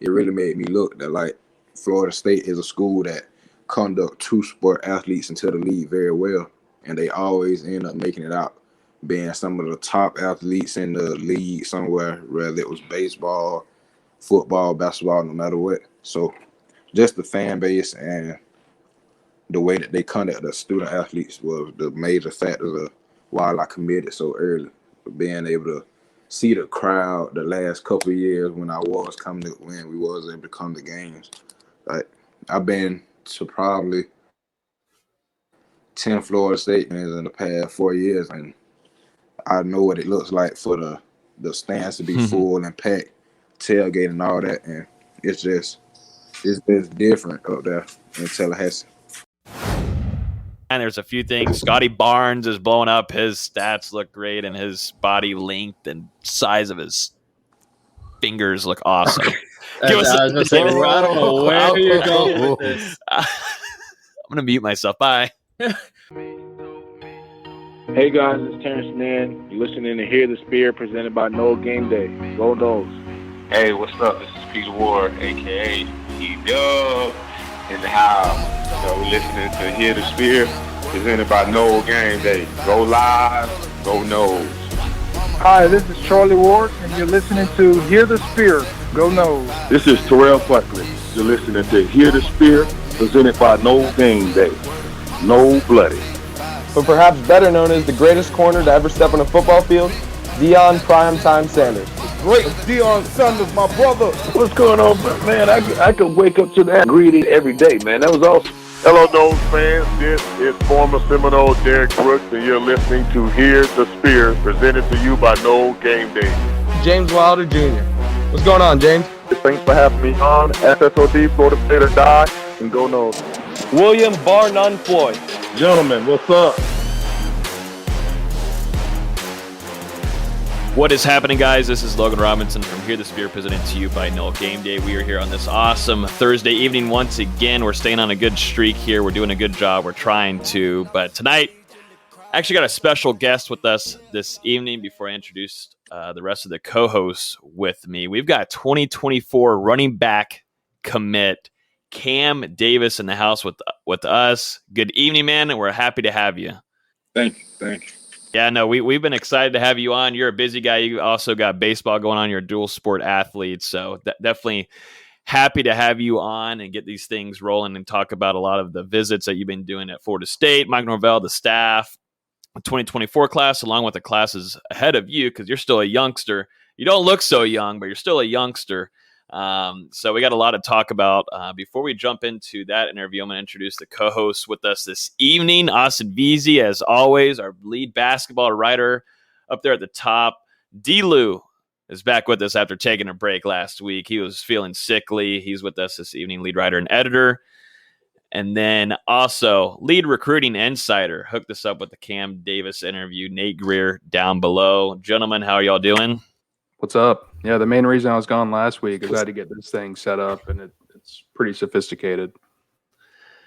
it really made me look that like Florida State is a school that conduct two sport athletes into the league very well, and they always end up making it out, being some of the top athletes in the league somewhere, whether it was baseball, football, basketball, no matter what. So just the fan base and the way that they conduct the student athletes was the major factor of why I committed so early. Being able to see the crowd the last couple of years when we was able to come to games. Like I've been to probably 10 Florida State games in the past 4 years, and I know what it looks like for the stands to be full and packed, tailgate and all that, and it's just different up there in Tallahassee. And there's a few things. Scottie Barnes is blowing up. His stats look great, and his body length and size of his fingers look awesome. I was going to say, I don't know where you're going with this. I'm going to mute myself. Bye. Hey guys, it's Terance Mann. You're listening to Hear the Spirit, presented by No Game Day. Go Noles. Hey, what's up? This is Peter Ward, a.k.a. P-Dub, in the house. So we're listening to Hear the Spirit, presented by No Game Day. Go Live, go Noles. Hi, this is Charlie Ward, and you're listening to Hear the Spirit, Go Noles. This is Terrell Buckley. You're listening to Hear the Spirit, presented by No Game Day. No Bloody. But perhaps better known as the greatest corner to ever step on a football field, Deion Primetime Sanders. Great Deion Sanders, my brother. What's going on, man? I could wake up to that greeting every day, man. That was awesome. Hello, Noles fans. This is former Seminole Derek Brooks, and you're listening to Hear the Spirit, presented to you by No Game Day. James Wilder Jr. What's going on, James? Thanks for having me on. FSOD, Florida State or Die, and go Noles. William Bar None Floyd. Gentlemen, what's up? What is happening, guys? This is Logan Robinson from Hear the Spirit, presented to you by No Game Day. We are here on this awesome Thursday evening once again. We're staying on a good streak here. We're doing a good job. We're trying to. But tonight, I actually got a special guest with us this evening before I introduce the rest of the co-hosts with me. We've got 2024 running back commit Kam Davis in the house with us. Good evening, man, and we're happy to have you. Thank you. Yeah, no, we've been excited to have you on. You're a busy guy. You also got baseball going on. You're a dual sport athlete, so definitely happy to have you on and get these things rolling and talk about a lot of the visits that you've been doing at Florida State, Mike Norvell, the staff, the 2024 class, along with the classes ahead of you, because you're still a youngster. You don't look so young, but you're still a youngster. So we got a lot to talk about. Before we jump into that interview, I'm going to introduce the co-hosts with us this evening. Austin Veazey, as always, our lead basketball writer up there at the top. D-Lou is back with us after taking a break last week. He was feeling sickly. He's with us this evening, lead writer and editor. And then also lead recruiting insider. Hooked us up with the Kam Davis interview, Nate Greer, down below. Gentlemen, how are y'all doing? What's up? Yeah, the main reason I was gone last week is I had to get this thing set up, and it's pretty sophisticated.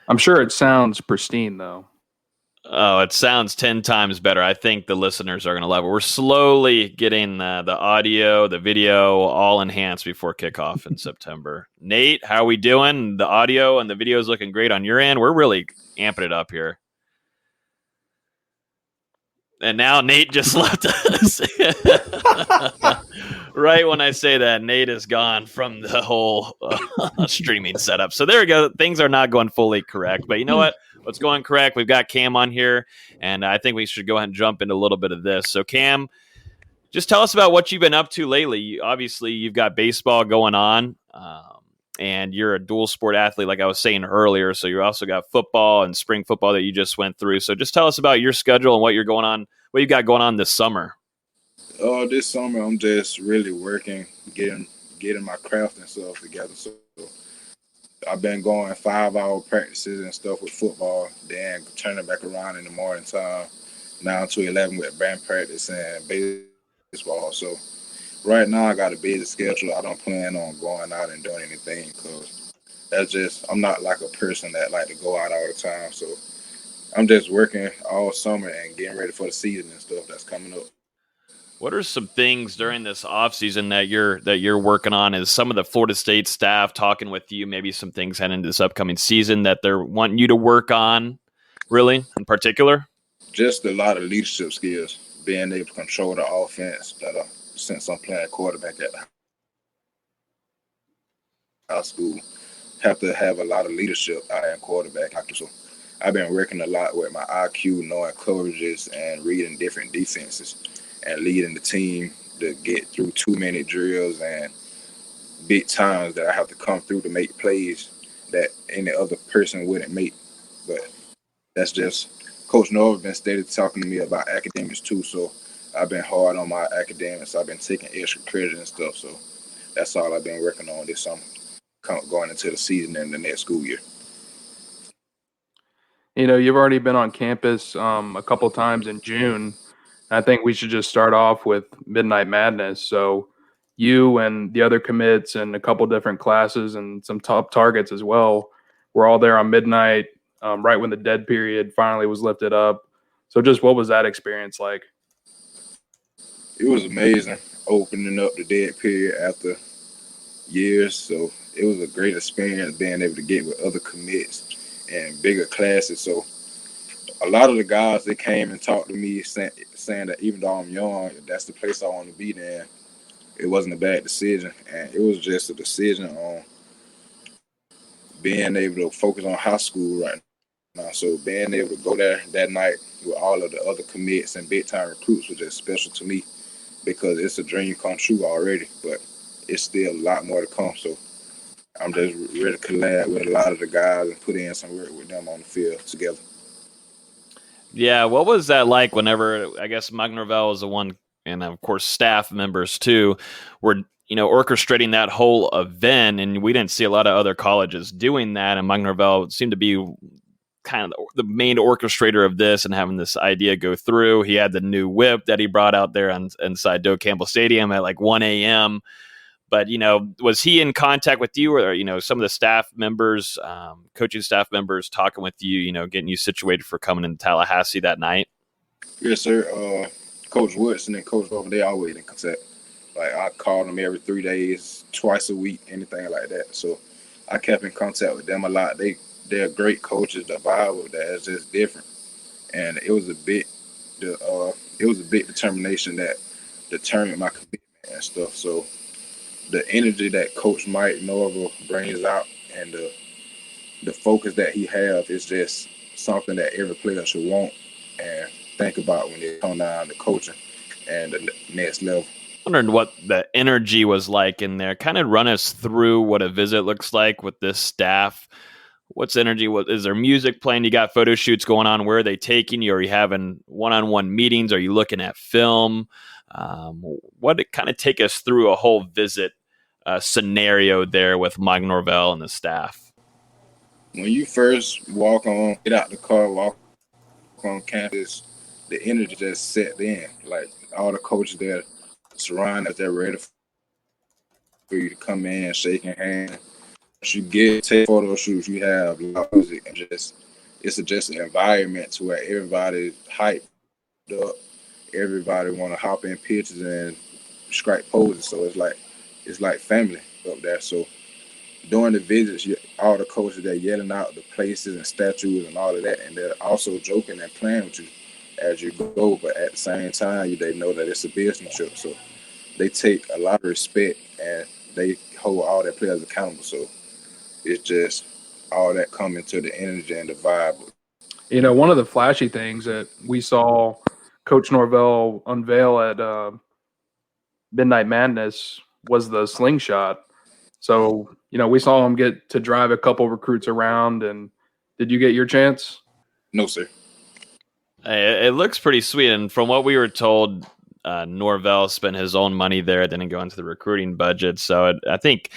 I'm sure it sounds pristine, though. Oh, it sounds 10 times better. I think the listeners are going to love it. We're slowly getting the audio, the video all enhanced before kickoff in September. Nate, how are we doing? The audio and the video is looking great on your end. We're really amping it up here. And now Nate just left us. Right when I say that, Nate is gone from the whole streaming setup. So there we go. Things are not going fully correct. But you know what? What's going correct? We've got Kam on here, and I think we should go ahead and jump into a little bit of this. So, Kam, just tell us about what you've been up to lately. Obviously, you've got baseball going on, and you're a dual sport athlete, like I was saying earlier. So you also got football and spring football that you just went through. So just tell us about your schedule and what you got going on this summer. This summer I'm just really working, getting my craft and stuff together. So I've been going 5-hour practices and stuff with football, then turning back around in the morning time, 9 to 11 with band practice and baseball. So right now I got a busy schedule. I don't plan on going out and doing anything because I'm not like a person that like to go out all the time. So I'm just working all summer and getting ready for the season and stuff that's coming up. What are some things during this offseason that you're working on? Is some of the Florida State staff talking with you, maybe some things heading into this upcoming season that they're wanting you to work on, really, in particular? Just a lot of leadership skills, being able to control the offense since I'm playing quarterback at high school. Have to have a lot of leadership out in quarterback. So I've been working a lot with my IQ, knowing coverages and reading different defenses and leading the team to get through too many drills and big times that I have to come through to make plays that any other person wouldn't make. But that's just Coach Norvell been steady talking to me about academics too, so I've been hard on my academics. I've been taking extra credit and stuff, so that's all I've been working on this summer, going into the season and the next school year. You've already been on campus a couple times in June. I think we should just start off with Midnight Madness. So you and the other commits and a couple different classes and some top targets as well were all there on midnight, right when the dead period finally was lifted up. So just what was that experience like? It was amazing opening up the dead period after years. So it was a great experience being able to get with other commits and bigger classes. So a lot of the guys that came and talked to me saying that even though I'm young, that's the place I want to be in. It wasn't a bad decision, and it was just a decision on being able to focus on high school right now. So being able to go there that night with all of the other commits and big-time recruits was just special to me because it's a dream come true already, but it's still a lot more to come. So I'm just ready to collab with a lot of the guys and put in some work with them on the field together. Yeah, what was that like whenever, I guess, Mike Norvell was the one, and of course staff members too, were orchestrating that whole event, and we didn't see a lot of other colleges doing that, and Mike Norvell seemed to be kind of the main orchestrator of this and having this idea go through. He had the new whip that he brought out there inside Doak Campbell Stadium at like 1 a.m., but, was he in contact with you or, some of the staff members, coaching staff members talking with you, getting you situated for coming into Tallahassee that night? Yes, sir. Coach Woodson and Coach Logan, they always in contact. Like, I called them every 3 days, twice a week, anything like that. So I kept in contact with them a lot. They're great coaches. The vibe of that is just different. And it was a big determination that determined my commitment and stuff. So the energy that Coach Mike Norvell brings out and the focus that he has is just something that every player should want and think about when they come down to coaching and the next level. Wondering what the energy was like in there. Kind of run us through what a visit looks like with this staff. What's energy? Is there music playing? You got photo shoots going on. Where are they taking you? Are you having one-on-one meetings? Are you looking at film? What it kind of take us through a whole visit scenario there with Mike Norvell and the staff? When you first get out the car, walk on campus, the energy just set in. Like all the coaches there surround us, they're ready for you to come in, shaking hands. Once you take photo shoots, you have loud music and it's just an environment to where everybody's hyped up. Everybody want to hop in pictures and strike poses. So it's like family up there. So during the visits, all the coaches, they're yelling out the places and statues and all of that, and they're also joking and playing with you as you go. But at the same time, they know that it's a business trip. So they take a lot of respect and they hold all their players accountable. So it's just all that coming to the energy and the vibe. One of the flashy things that we saw Coach Norvell unveil at Midnight Madness was the slingshot. So, we saw him get to drive a couple recruits around. And did you get your chance? No, sir. It looks pretty sweet. And from what we were told, Norvell spent his own money there, didn't go into the recruiting budget. So I think,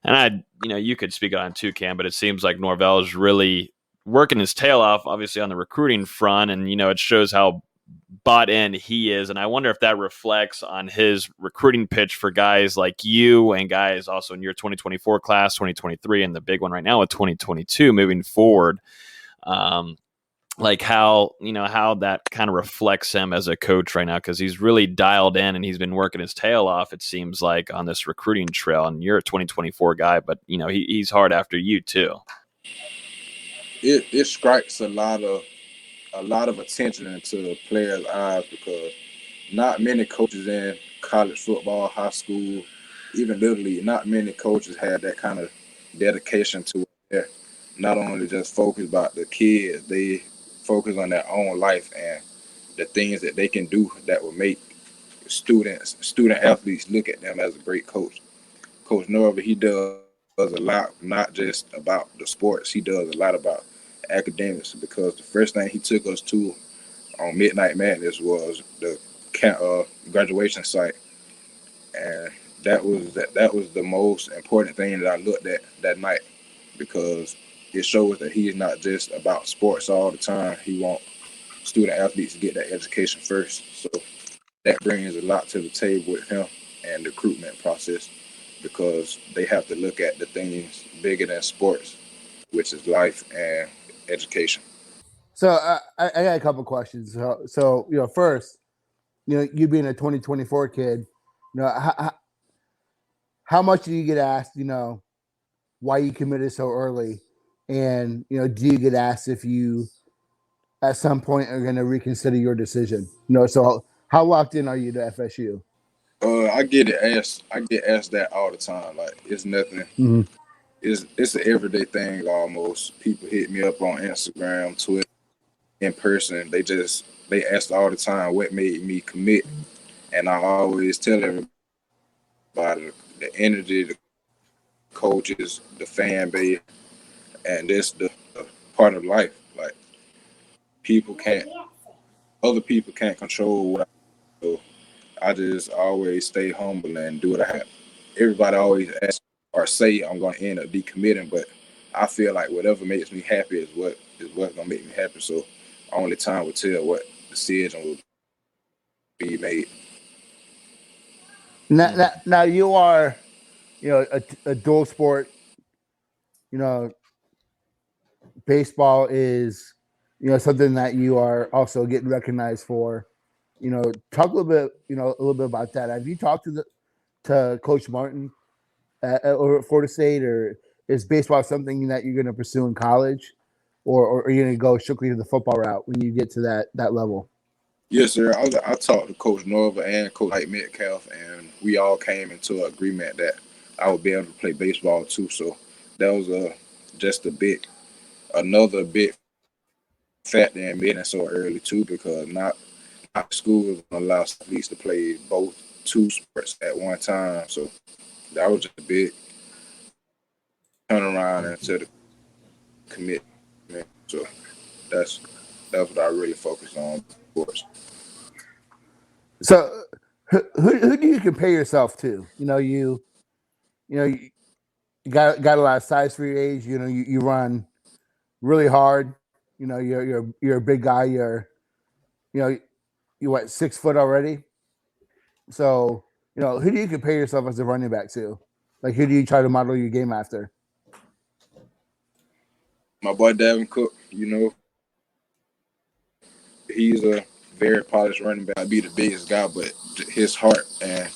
and you could speak on it too, Cam, but it seems like Norvell is really working his tail off, obviously on the recruiting front. And, it shows how bought in he is, and I wonder if that reflects on his recruiting pitch for guys like you and guys also in your 2024 class, 2023, and the big one right now with 2022 moving forward. like how that kind of reflects him as a coach right now, because he's really dialed in and he's been working his tail off, it seems like, on this recruiting trail. And you're a 2024 guy, but he's hard after you too. It strikes a lot of attention into the players' eyes, because not many coaches in college football, high school, even Little League, not many coaches have that kind of dedication to it. They're not only just focused about the kids, they focus on their own life and the things that they can do that will make student athletes look at them as a great coach. Coach Norva, he does a lot, not just about the sports. He does a lot about academics, because the first thing he took us to on Midnight Madness was the graduation site, and that was the most important thing that I looked at that night, because it shows that he is not just about sports all the time. He wants student athletes to get that education first. So that brings a lot to the table with him and the recruitment process, because they have to look at the things bigger than sports, which is life and education. So I got a couple questions. So first, you being a 2024 kid, how much do you get asked, why you committed so early? And, do you get asked if you at some point are going to reconsider your decision? So how locked in are you to FSU? I get asked that all the time. Like, it's nothing. Mm-hmm. It's an everyday thing almost. People hit me up on Instagram, Twitter, in person. They ask all the time what made me commit. And I always tell everybody the energy, the coaches, the fan base, and that's the part of life. Like, other people can't control what I do. So I just always stay humble and do what I have. Everybody always asks or say I'm going to end up decommitting, but I feel like whatever makes me happy is what's going to make me happy. So only time will tell what decision will be made. Now you are, a dual sport. Baseball is, something that you are also getting recognized for. Talk a little bit about that. Have you talked to Coach Martin over at Florida State, or is baseball something that you're going to pursue in college, or are you going to go strictly to the football route when you get to that level? Yes, sir. I talked to Coach Norva and Coach Mike Metcalf, and we all came into an agreement that I would be able to play baseball too. So that was another big factor in admitting so early too, because not schools allow athletes to play both two sports at one time. So that was just a big turnaround into the commitment. So that's what I really focus on, sports. So who do you compare yourself to? You got a lot of size for your age. You run really hard. You're a big guy. You're what, 6 foot already? So, who do you compare yourself as a running back to? Like, who do you try to model your game after? My boy Dalvin Cook, he's a very polished running back. I'd be the biggest guy, but his heart and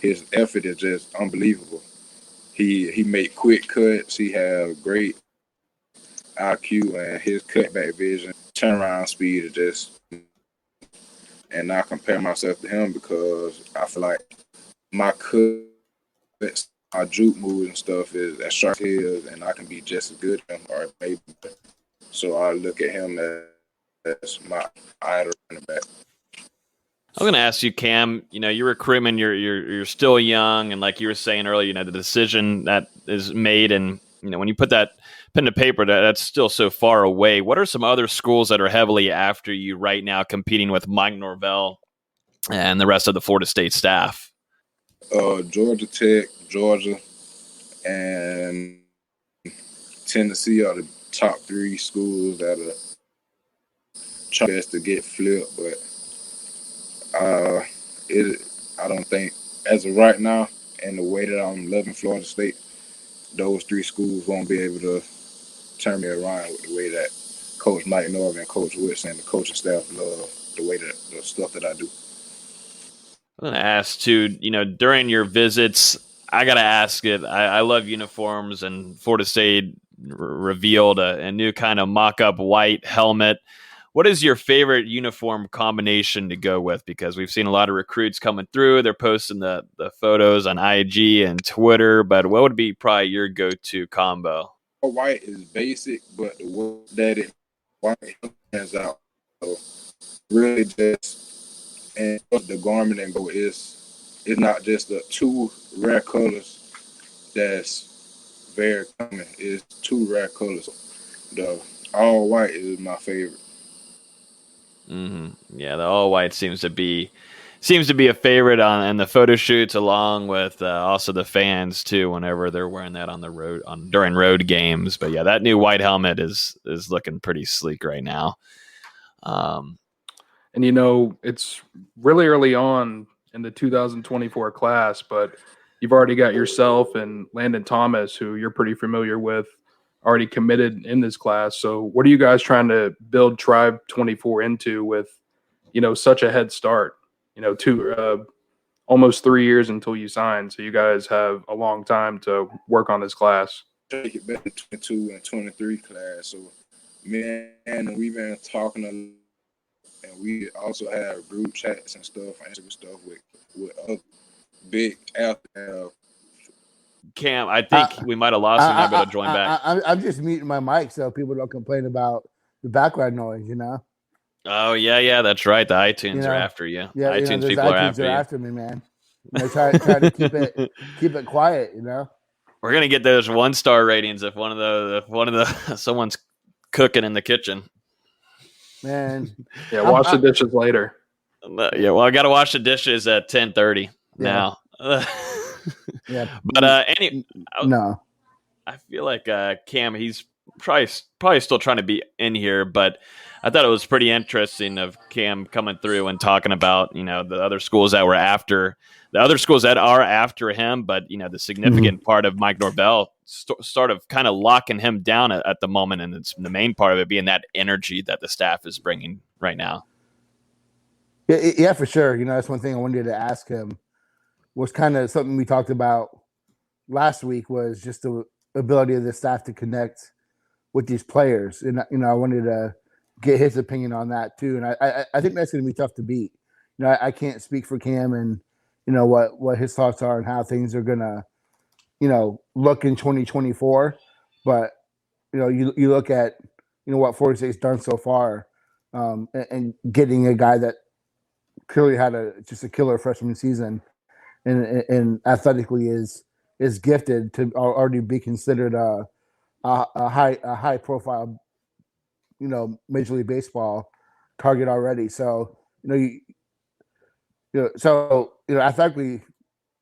his effort is just unbelievable. He make quick cuts. He have great IQ, and his cutback vision, turnaround speed is just. And I compare myself to him because I feel like my cuts, my juke moves and stuff is as sharp as his, and I can be just as good as him, or maybe. So I look at him as my idol running back. I was going to ask you, Cam. You're recruitment. You're still young, and like you were saying earlier, the decision that is made, and when you put that pen to paper, that's still so far away. What are some other schools that are heavily after you right now, competing with Mike Norvell and the rest of the Florida State staff? Georgia Tech, Georgia, and Tennessee are the top 3 schools that are trying to get flipped, but I don't think, as of right now, and the way that I'm loving Florida State, those 3 schools won't be able to turn me around with the way that Coach Mike Norvin and Coach Woodson and the coaching staff love the way that the stuff that I do. I'm going to ask too, during your visits, I got to ask it. I love uniforms, and Florida State revealed a new kind of mock-up white helmet. What is your favorite uniform combination to go with? Because we've seen a lot of recruits coming through. They're posting the photos on IG and Twitter, but what would be probably your go-to combo? White is basic, but the way that it white hands out, so really just, and the garment and go is not just the two rare colors that's very common. It's two rare colors. The all white is my favorite. Mm-hmm. Yeah, the all white seems to be a favorite in the photo shoots, along with also the fans too. Whenever they're wearing that on the road during road games, but yeah, that new white helmet is looking pretty sleek right now. And it's really early on in the 2024 class, but you've already got yourself and Landon Thomas, who you're pretty familiar with, already committed in this class. So what are you guys trying to build Tribe 24 into with, such a head start, almost 3 years until you sign. So you guys have a long time to work on this class. Take it back to 22 and 23 class. So me and we've been talking and we also have group chats and stuff, Instagram stuff with other big athletes. Cam, I think we might have lost him. Able to join back. I'm just muting my mic so people don't complain about the background noise. Oh yeah, that's right. The iTunes are after you. Yeah, iTunes people are after me, man. Try to keep it quiet. We're gonna get those 1-star ratings if one of the someone's cooking in the kitchen. Man, yeah, wash the dishes later. Yeah, well, I got to wash the dishes at 10:30 now. Yeah, but no, I feel like Cam, he's probably still trying to be in here, but I thought it was pretty interesting of Cam coming through and talking about the other schools that are after him, but the significant part of Mike Norvell sort of kind of locking him down at the moment, and it's the main part of it being that energy that the staff is bringing right now. Yeah, for sure. That's one thing I wanted to ask him. Was kind of something we talked about last week, was just the ability of the staff to connect with these players. And, I wanted to get his opinion on that too. And I think that's going to be tough to beat. I can't speak for Cam and, what his thoughts are and how things are going to, look in 2024. But, you look at, what Florida State's done so far and getting a guy that clearly had just a killer freshman season and athletically is gifted to already be considered a high profile, Major League Baseball target already. So athletically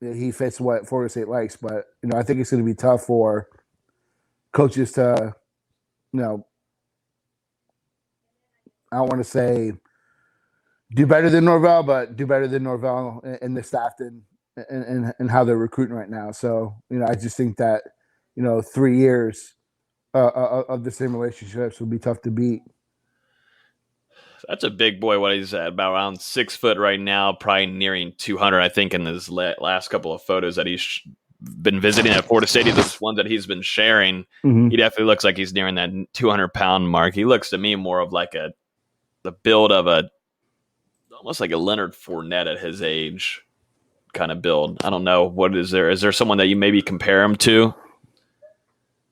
he fits what Florida State likes, but I think it's going to be tough for coaches to, I don't want to say do better than Norvell, but do better than Norvell and the staff and how they're recruiting right now. So, I just think that, 3 years of the same relationships would be tough to beat. That's a big boy. What he's at, about around 6 foot right now, probably nearing 200. I think in his last couple of photos that he's been visiting at Florida State, those ones that he's been sharing, he definitely looks like he's nearing that 200-pound mark. He looks to me more of like the build of almost like a Leonard Fournette at his age kind of build. I don't know. What is there? Is there someone that you maybe compare him to?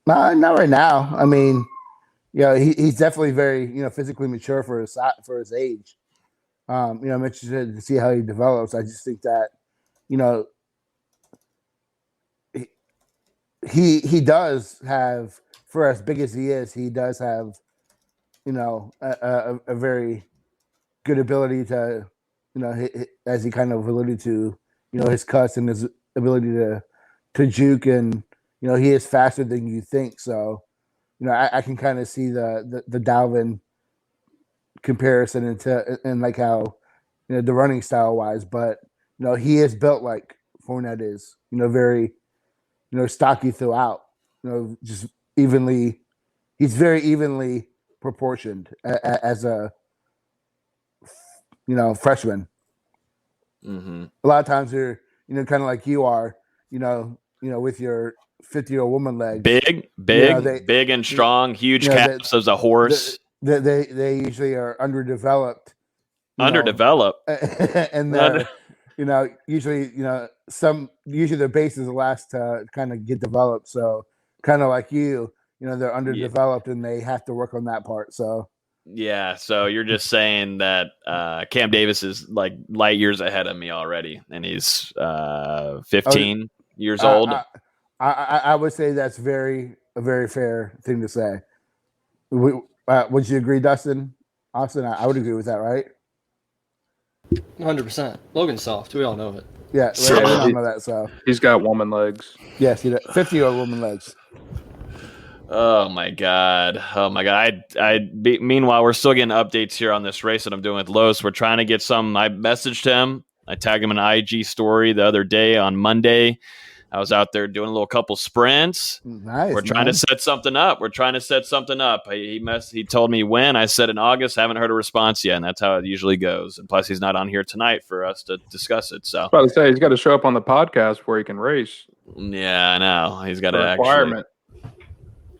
Not right now. I mean, he's definitely very, physically mature for his age. I'm interested to see how he develops. I just think that, he does have, for as big as he is, he does have, a very good ability to, as he kind of alluded to, his cuts and his ability to juke, and he is faster than you think. So, I can kind of see the Dalvin comparison and like how the running style wise, but he is built like Fournette is. Very stocky throughout. Just evenly. He's very evenly proportioned as a freshman. Mm-hmm. A lot of times they're kind of like you are, with your 50-year-old woman legs, big and strong, huge calves as a horse. They usually are underdeveloped. Underdeveloped, and they're usually usually their base is the last to kind of get developed. So kind of like they're underdeveloped and they have to work on that part. So. Yeah, so you're just saying that Kam Davis is like light years ahead of me already, and he's 15 years old. I would say that's a very fair thing to say. Would you agree, Dustin? Austin, I would agree with that, right? 100%. Logan's soft. We all know it. Yeah, we all know that. So he's got woman legs. Yes, 50-year-old woman legs. Oh my god! Meanwhile, we're still getting updates here on this race that I'm doing with Los. We're trying to get some. I messaged him. I tagged him in an IG story the other day on Monday. I was out there doing a little couple sprints. Nice. We're trying to set something up. He told me when. I said in August. Haven't heard a response yet, and that's how it usually goes. And plus, he's not on here tonight for us to discuss it. So, I was about to say he's got to show up on the podcast where he can race. Yeah, I know. He's got to requirement.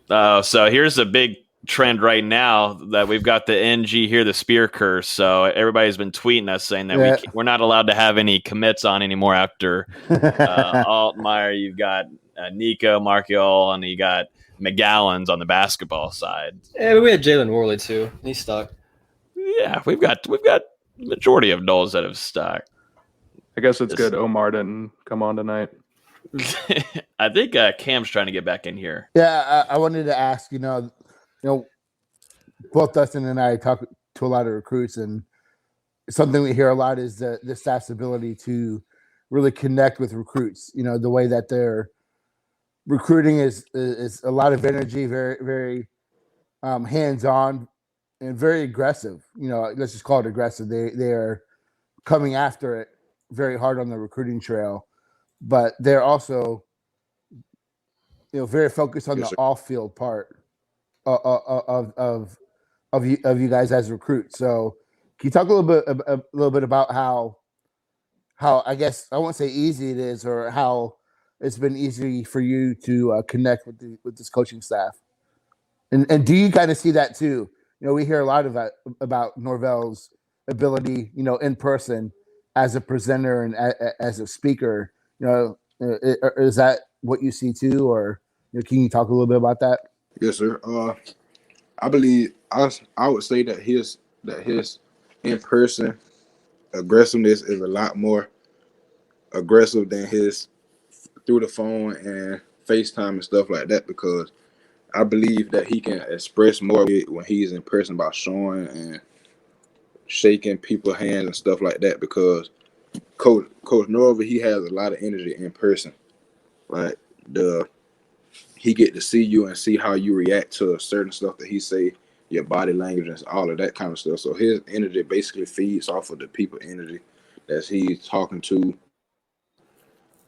So here's a big trend right now that we've got the NG here, the spear curse. So everybody's been tweeting us saying that we're not allowed to have any commits on anymore after Altmaier. You've got Nico, Markiol, and you got McGowan's on the basketball side. Yeah, we had Jalen Worley too. He's stuck. Yeah, we've got majority of Knowles that have stuck. I guess it's good Omar didn't come on tonight. I think Cam's trying to get back in here. Yeah, I wanted to ask, both Dustin and I talk to a lot of recruits, and something we hear a lot is the staff's ability to really connect with recruits. The way that they're recruiting is a lot of energy, very, very hands-on and very aggressive. Let's just call it aggressive. They are coming after it very hard on the recruiting trail. But they're also, very focused on the off-field part of you guys as recruits. So, can you talk a little bit about how I guess I won't say easy it is, or how it's been easy for you to connect with this coaching staff, and do you kind of see that too? We hear a lot about Norvell's ability, in person as a presenter and as a speaker. Is that what you see too, or can you talk a little bit about that? Yes, sir. I believe I would say that his in-person aggressiveness is a lot more aggressive than his through the phone and FaceTime and stuff like that, because I believe that he can express more when he's in person by showing and shaking people's hands and stuff like that, because Coach Norvell, he has a lot of energy in person. Like he get to see you and see how you react to certain stuff that he say, your body language and all of that kind of stuff. So his energy basically feeds off of the people energy that he's talking to,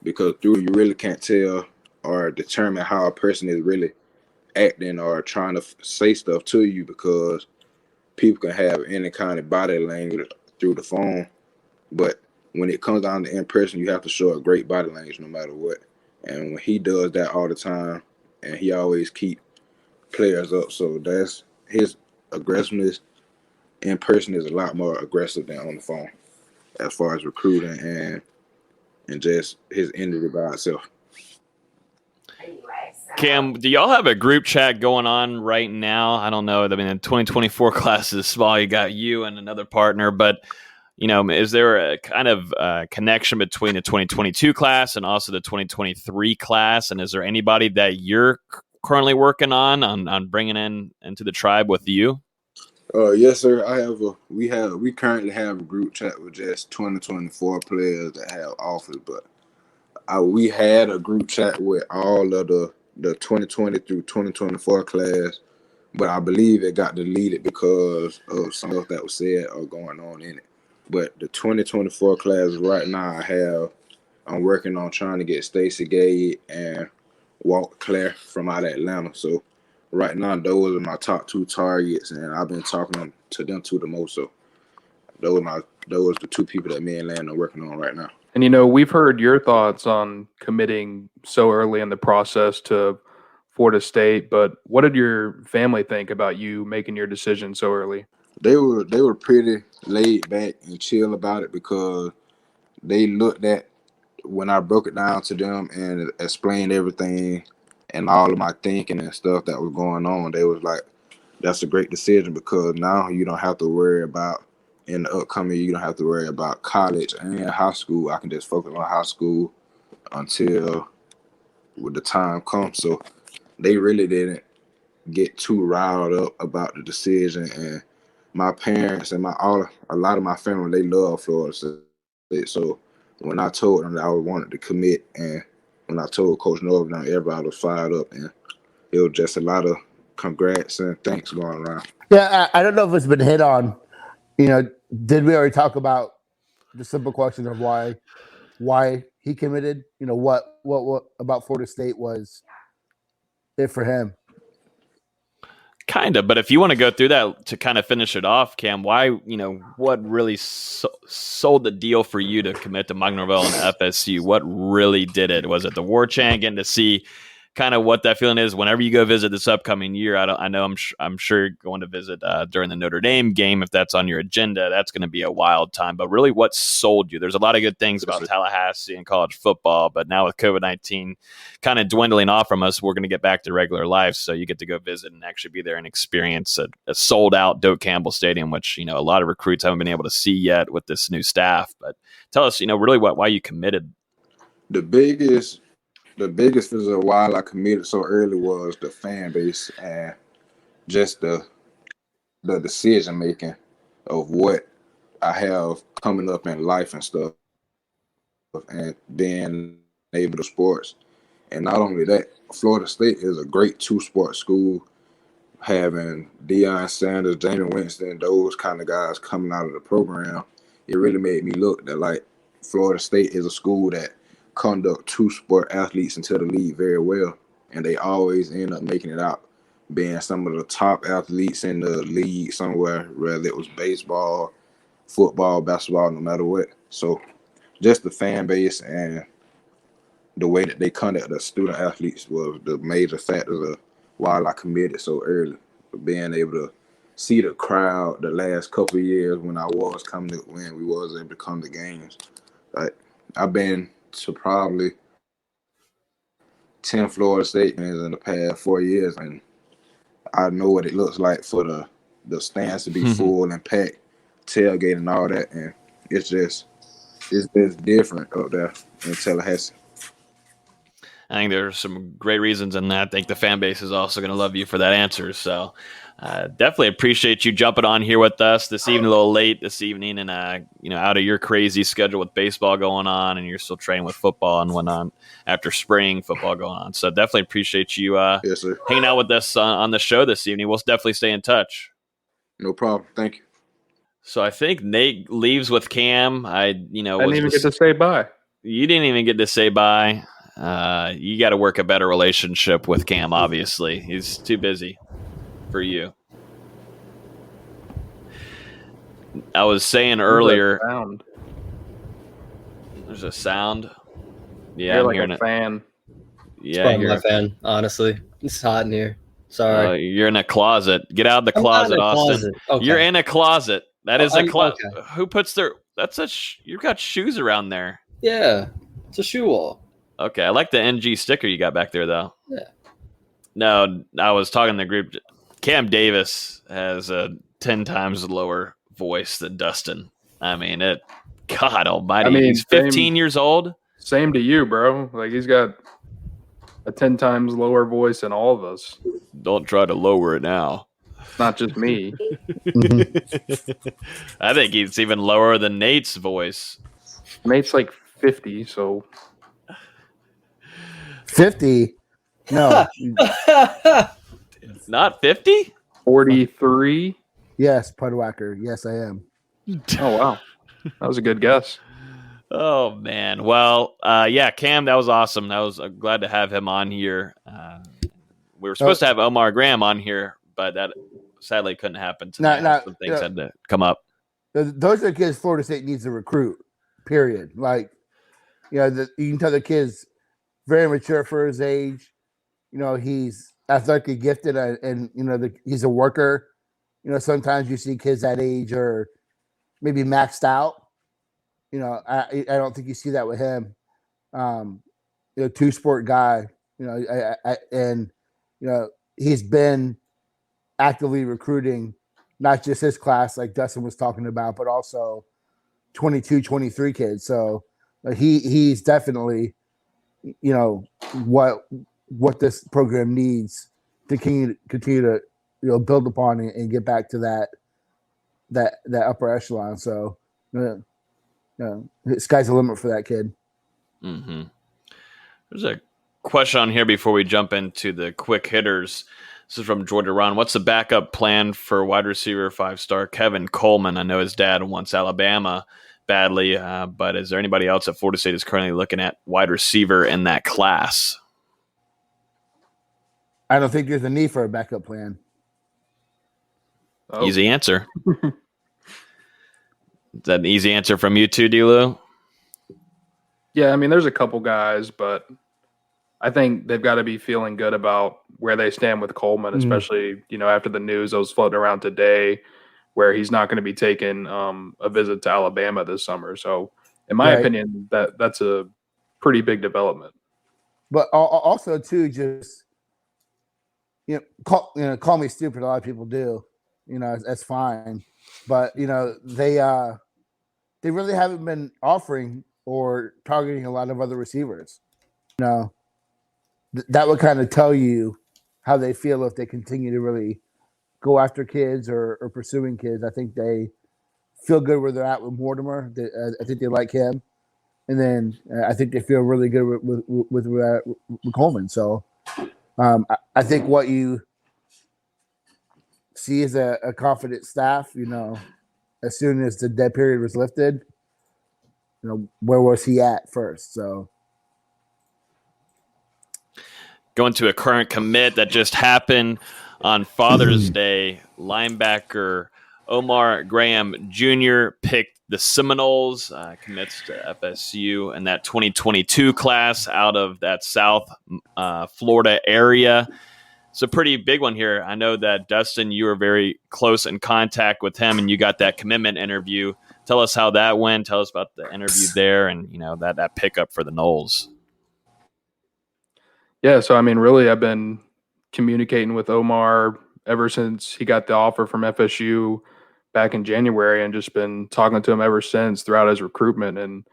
because through you really can't tell or determine how a person is really acting or trying to say stuff to you, because people can have any kind of body language through the phone, but when it comes down to in person, you have to show a great body language no matter what. And when he does that all the time, and he always keep players up, so that's his aggressiveness in person is a lot more aggressive than on the phone, as far as recruiting and just his energy by itself. Cam, do y'all have a group chat going on right now? I don't know. I mean, the 2024 class is small. You got you and another partner, but is there a kind of connection between the 2022 class and also the 2023 class? And is there anybody that you're currently working on bringing into the tribe with you? Yes, sir. We currently have a group chat with just 2024 players that have offers, but we had a group chat with all of the 2020 through 2024 class, but I believe it got deleted because of some stuff that was said or going on in it. But the 2024 class right now, I'm working on trying to get Stacey Gay and Walt Claire from out of Atlanta. So right now, those are my top 2 targets, and I've been talking to them 2 the most. So those are the 2 people that me and Landon are working on right now. And, we've heard your thoughts on committing so early in the process to Florida State, but what did your family think about you making your decision so early? They were pretty laid back and chill about it because they looked at when I broke it down to them and explained everything and all of my thinking and stuff that was going on. They was like, that's a great decision because now you don't have to worry about in the upcoming, you don't have to worry about college and high school. I can just focus on high school until the time comes. So they really didn't get too riled up about the decision. And my parents and a lot of my family, they love Florida State. So when I told them that I wanted to commit, and when I told Coach Norvin, everybody was fired up, and it was just a lot of congrats and thanks going around. Yeah, I don't know if it's been hit on. Did we already talk about the simple question of why he committed? What about Florida State was it for him? Kind of, but if you want to go through that to kind of finish it off, Cam, why, what really sold the deal for you to commit to Mike Norvell and FSU? What really did it? Was it the war chant, getting to see kind of what that feeling is whenever you go visit this upcoming year? I'm sure going to visit during the Notre Dame game, if that's on your agenda, that's going to be a wild time. But really, what sold you? There's a lot of good things about Tallahassee and college football, but now with COVID-19 kind of dwindling off from us, we're going to get back to regular life. So you get to go visit and actually be there and experience a sold out Doak Campbell Stadium, which a lot of recruits haven't been able to see yet with this new staff. But tell us, really why you committed. The biggest reason why I committed so early was the fan base and just the decision making of what I have coming up in life and stuff, and being able to sports. And not only that, Florida State is a great 2-sport school, having Deion Sanders, Jameis Winston, those kind of guys coming out of the program. It really made me look that like Florida State is a school that conduct 2-sport athletes into the league very well, and they always end up making it out, being some of the top athletes in the league somewhere, whether it was baseball, football, basketball, no matter what. So just the fan base and the way that they conduct the student athletes was the major factors of why I committed so early. Being able to see the crowd the last couple of years when we was able to come to games. Like, I've been to probably 10 Florida State games in the past 4 years, and I know what it looks like for the stands to be full and packed, tailgate and all that, and it's just different up there in Tallahassee. I think there's some great reasons in that. I think the fan base is also going to love you for that answer. So definitely appreciate you jumping on here with us this evening, a little late this evening, and out of your crazy schedule with baseball going on, and you're still training with football and whatnot after spring football going on. So definitely appreciate you yes, sir, hanging out with us on the show this evening. We'll definitely stay in touch. No problem. Thank you. So I think Nate leaves with Cam. I didn't even get to say bye. You didn't even get to say bye. You got to work a better relationship with Cam, obviously. He's too busy for you. I was saying earlier. There's a sound. Yeah, you're I'm like hearing a fan. Yeah, you're my fan, honestly. It's hot in here. Sorry. You're in a closet. Get out of the closet, Austin. Okay. You're in a closet. That is a closet. Okay. Who puts their... You've got shoes around there. Yeah, it's a shoe wall. Okay, I like the NG sticker you got back there, though. Yeah. No, I was talking to the group. Kam Davis has a 10 times lower voice than Dustin. I mean, God almighty. He's 15 years old. Same to you, bro. Like, he's got a 10 times lower voice than all of us. Don't try to lower it now. Not just me. I think he's even lower than Nate's voice. Nate's like 50, so... 50? No. Not 50? 43? Yes, Pudwacker. Yes, I am. Oh, wow. That was a good guess. Oh, man. Well, yeah, Cam, that was awesome. I'm glad to have him on here. We were supposed to have Omar Graham on here, but that sadly couldn't happen tonight. Some things had to come up. Those are the kids Florida State needs to recruit, period. Like, you can tell the kid's very mature for his age. He's athletically gifted and he's a worker. Sometimes you see kids that age are maybe maxed out. I don't think you see that with him. Two-sport guy, he's been actively recruiting not just his class like Dustin was talking about, but also 22, 23 kids. So he's definitely, what this program needs to continue to, build upon and get back to that upper echelon. So, the sky's the limit for that kid. Mm-hmm. There's a question on here before we jump into the quick hitters. This is from Georgia Ron. What's the backup plan for wide receiver 5-star Kevin Coleman? I know his dad wants Alabama badly, but is there anybody else at Florida State is currently looking at wide receiver in that class? I don't think there's a need for a backup plan. Easy answer. Is that an easy answer from you too, D-Lou? Yeah, I mean, there's a couple guys, but I think they've got to be feeling good about where they stand with Coleman, especially, after the news that was floating around today where he's not going to be taking a visit to Alabama this summer. So in my opinion, that's a pretty big development. But also too, just, call me stupid. A lot of people do, that's fine. But, they really haven't been offering or targeting a lot of other receivers. That would kind of tell you how they feel if they continue to really go after kids or pursuing kids. I think they feel good where they're at with Mortimer. I think they like him. And then I think they feel really good with Coleman. So I think what you see is a confident staff, as soon as the dead period was lifted, where was he at first? So going to a current commit that just happened on Father's Day, linebacker Omar Graham Jr. picked the Seminoles, commits to FSU in that 2022 class out of that South Florida area. It's a pretty big one here. I know that, Dustin, you were very close in contact with him, and you got that commitment interview. Tell us how that went. Tell us about the interview there and, that pickup for the Noles. Yeah, so, really, I've been communicating with Omar ever since he got the offer from FSU back in January and just been talking to him ever since throughout his recruitment. And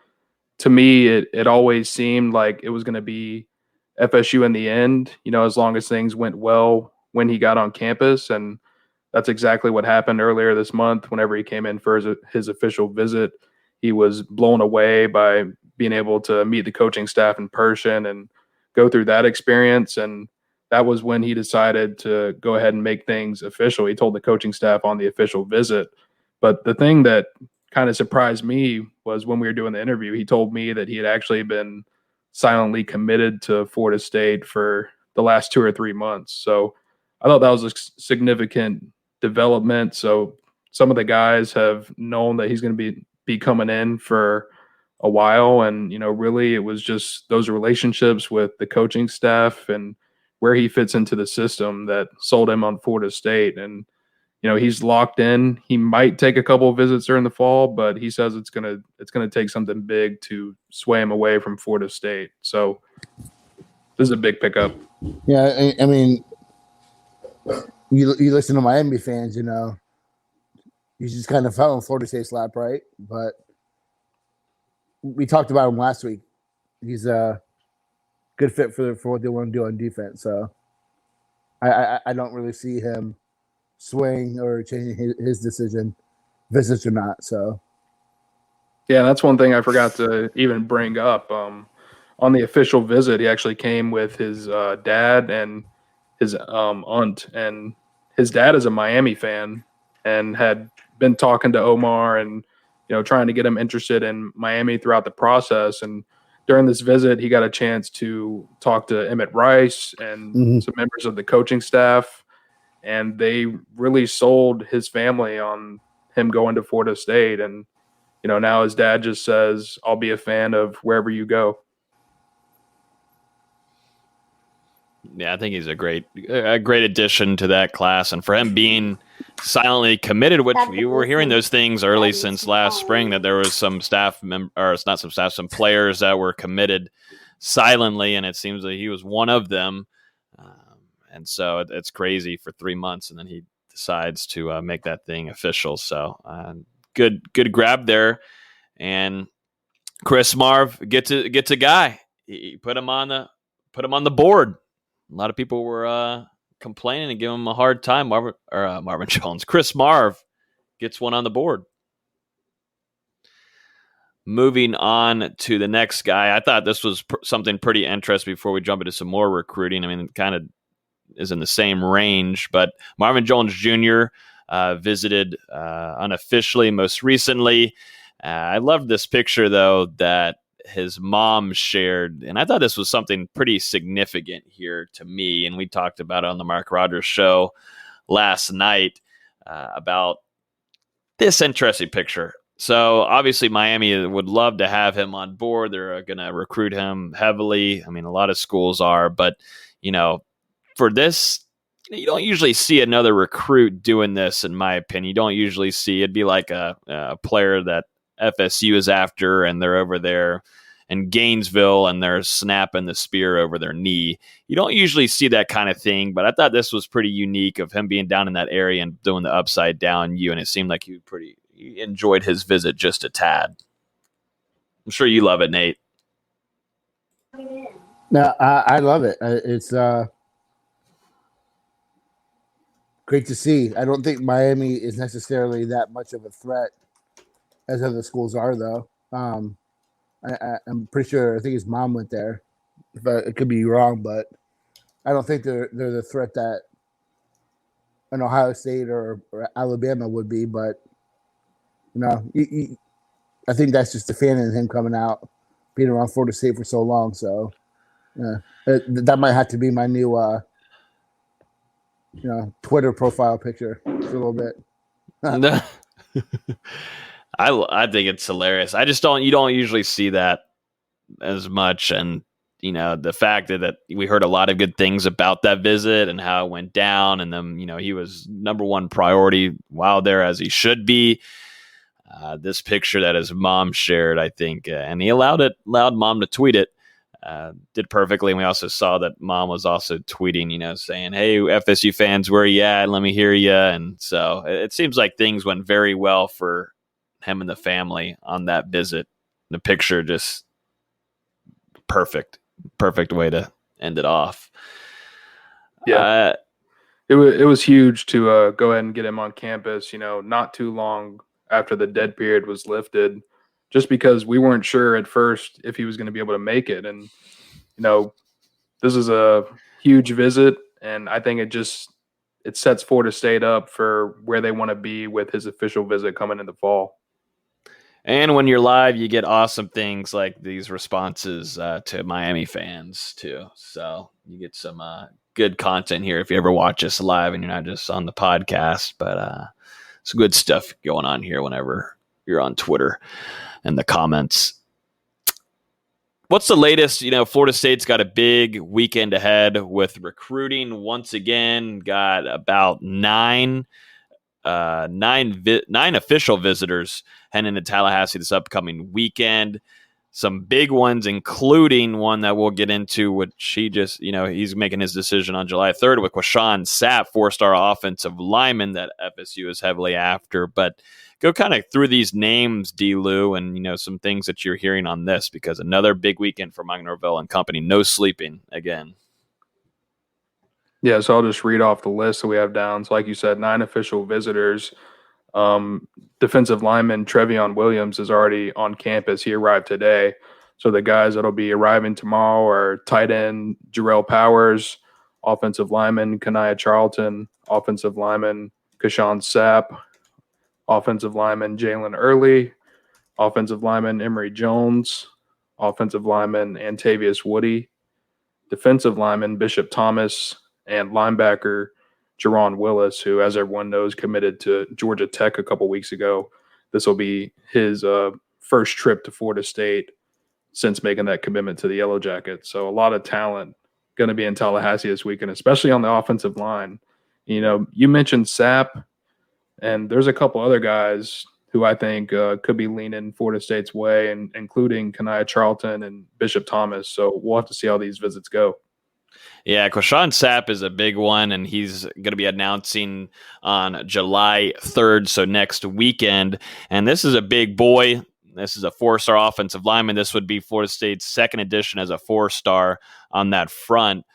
to me, it always seemed like it was going to be FSU in the end, as long as things went well when he got on campus. And that's exactly what happened earlier this month. Whenever he came in for his official visit, he was blown away by being able to meet the coaching staff in person and go through that experience. And that was when he decided to go ahead and make things official. He told the coaching staff on the official visit. But the thing that kind of surprised me was when we were doing the interview, he told me that he had actually been silently committed to Florida State for the last 2 or 3 months. So I thought that was a significant development. So some of the guys have known that he's going to be coming in for a while. And, really it was just those relationships with the coaching staff and where he fits into the system that sold him on Florida State. And, he's locked in. He might take a couple of visits during the fall, but he says it's gonna take something big to sway him away from Florida State. So this is a big pickup. Yeah, I mean, you listen to Miami fans, you just kind of fell in Florida State's lap, right? But we talked about him last week. He's a good fit for what they want to do on defense. So I don't really see him swing or changing his decision, visits or not. So yeah, that's one thing I forgot to even bring up. On the official visit, he actually came with his dad and his aunt, and his dad is a Miami fan and had been talking to Omar and trying to get him interested in Miami throughout the process. And during this visit, he got a chance to talk to Emmett Rice and some members of the coaching staff, and they really sold his family on him going to Florida State. And, now his dad just says, I'll be a fan of wherever you go. Yeah, I think he's a great addition to that class. And for him being silently committed, which we were hearing those things early since last spring, that there was some some players that were committed silently, and it seems that he was one of them. And so it's crazy for 3 months, and then he decides to make that thing official. So good grab there. And Chris Marv gets a guy. He put him on the board. A lot of people were complaining and giving him a hard time. Marvin Jones. Chris Marv gets one on the board. Moving on to the next guy. I thought this was something pretty interesting before we jump into some more recruiting. I mean, it kind of is in the same range, but Marvin Jones Jr. Visited unofficially most recently. I loved this picture, though, that his mom shared, and I thought this was something pretty significant here to me, and we talked about it on the Mark Rogers show last night about this interesting picture. So obviously Miami would love to have him on board. They're going to recruit him heavily. I mean, a lot of schools are, but for this, you don't usually see another recruit doing this, in my opinion. You don't usually see, it'd be like a player that FSU is after, and they're over there in Gainesville and they're snapping the spear over their knee. You don't usually see that kind of thing, but I thought this was pretty unique of him being down in that area and doing the upside down U, and it seemed like he enjoyed his visit just a tad. I'm sure you love it, Nate. No, I love it. It's great to see. I don't think Miami is necessarily that much of a threat as other schools are, though. I'm pretty sure. I think his mom went there, but it could be wrong. But I don't think they're the threat that an Ohio State or Alabama would be. But I think that's just a fan of him coming out, being around Florida State for so long. So that might have to be my new Twitter profile picture for a little bit. I think it's hilarious. You don't usually see that as much. And, the fact that we heard a lot of good things about that visit and how it went down. And then, he was number one priority while there, as he should be. This picture that his mom shared, I think, and he allowed mom to tweet it, did perfectly. And we also saw that mom was also tweeting, saying, "Hey, FSU fans, where you at? Let me hear you." And so it seems like things went very well for him and the family on that visit. The picture just perfect way to end it off. Yeah. It was huge to go ahead and get him on campus, not too long after the dead period was lifted, just because we weren't sure at first if he was going to be able to make it. And, this is a huge visit, and I think it sets Florida State up for where they want to be with his official visit coming in the fall. And when you're live, you get awesome things like these responses to Miami fans too. So you get some good content here if you ever watch us live and you're not just on the podcast. But some good stuff going on here whenever you're on Twitter and the comments. What's the latest? Florida State's got a big weekend ahead with recruiting once again. Got about nine official visitors heading to Tallahassee this upcoming weekend. Some big ones, including one that we'll get into, which he just, he's making his decision on July 3rd with Quashon Sapp, 4-star offensive lineman that FSU is heavily after. But go kind of through these names, D-Lou, and, some things that you're hearing on this, because another big weekend for Mike Norvell and company. No sleeping again. Yeah, so I'll just read off the list that we have down. So like you said, 9 official visitors. Defensive lineman Trevion Williams is already on campus. He arrived today. So the guys that'll be arriving tomorrow are tight end Jarrell Powers, offensive lineman Kanaya Charlton, offensive lineman Quashon Sapp, offensive lineman Jalen Early, offensive lineman Emory Jones, offensive lineman Antavius Woody, defensive lineman Bishop Thomas, and linebacker Jerron Willis, who, as everyone knows, committed to Georgia Tech a couple weeks ago. This will be his first trip to Florida State since making that commitment to the Yellow Jackets. So a lot of talent going to be in Tallahassee this weekend, especially on the offensive line. You know, you mentioned Sapp, and there's a couple other guys who I think could be leaning Florida State's way, and including Kanaya Charlton and Bishop Thomas. So we'll have to see how these visits go. Yeah, Quashawn Sapp is a big one, and he's going to be announcing on July 3rd, so next weekend. And this is a big boy. This is a 4-star offensive lineman. This would be Florida State's second edition as a 4-star on that front.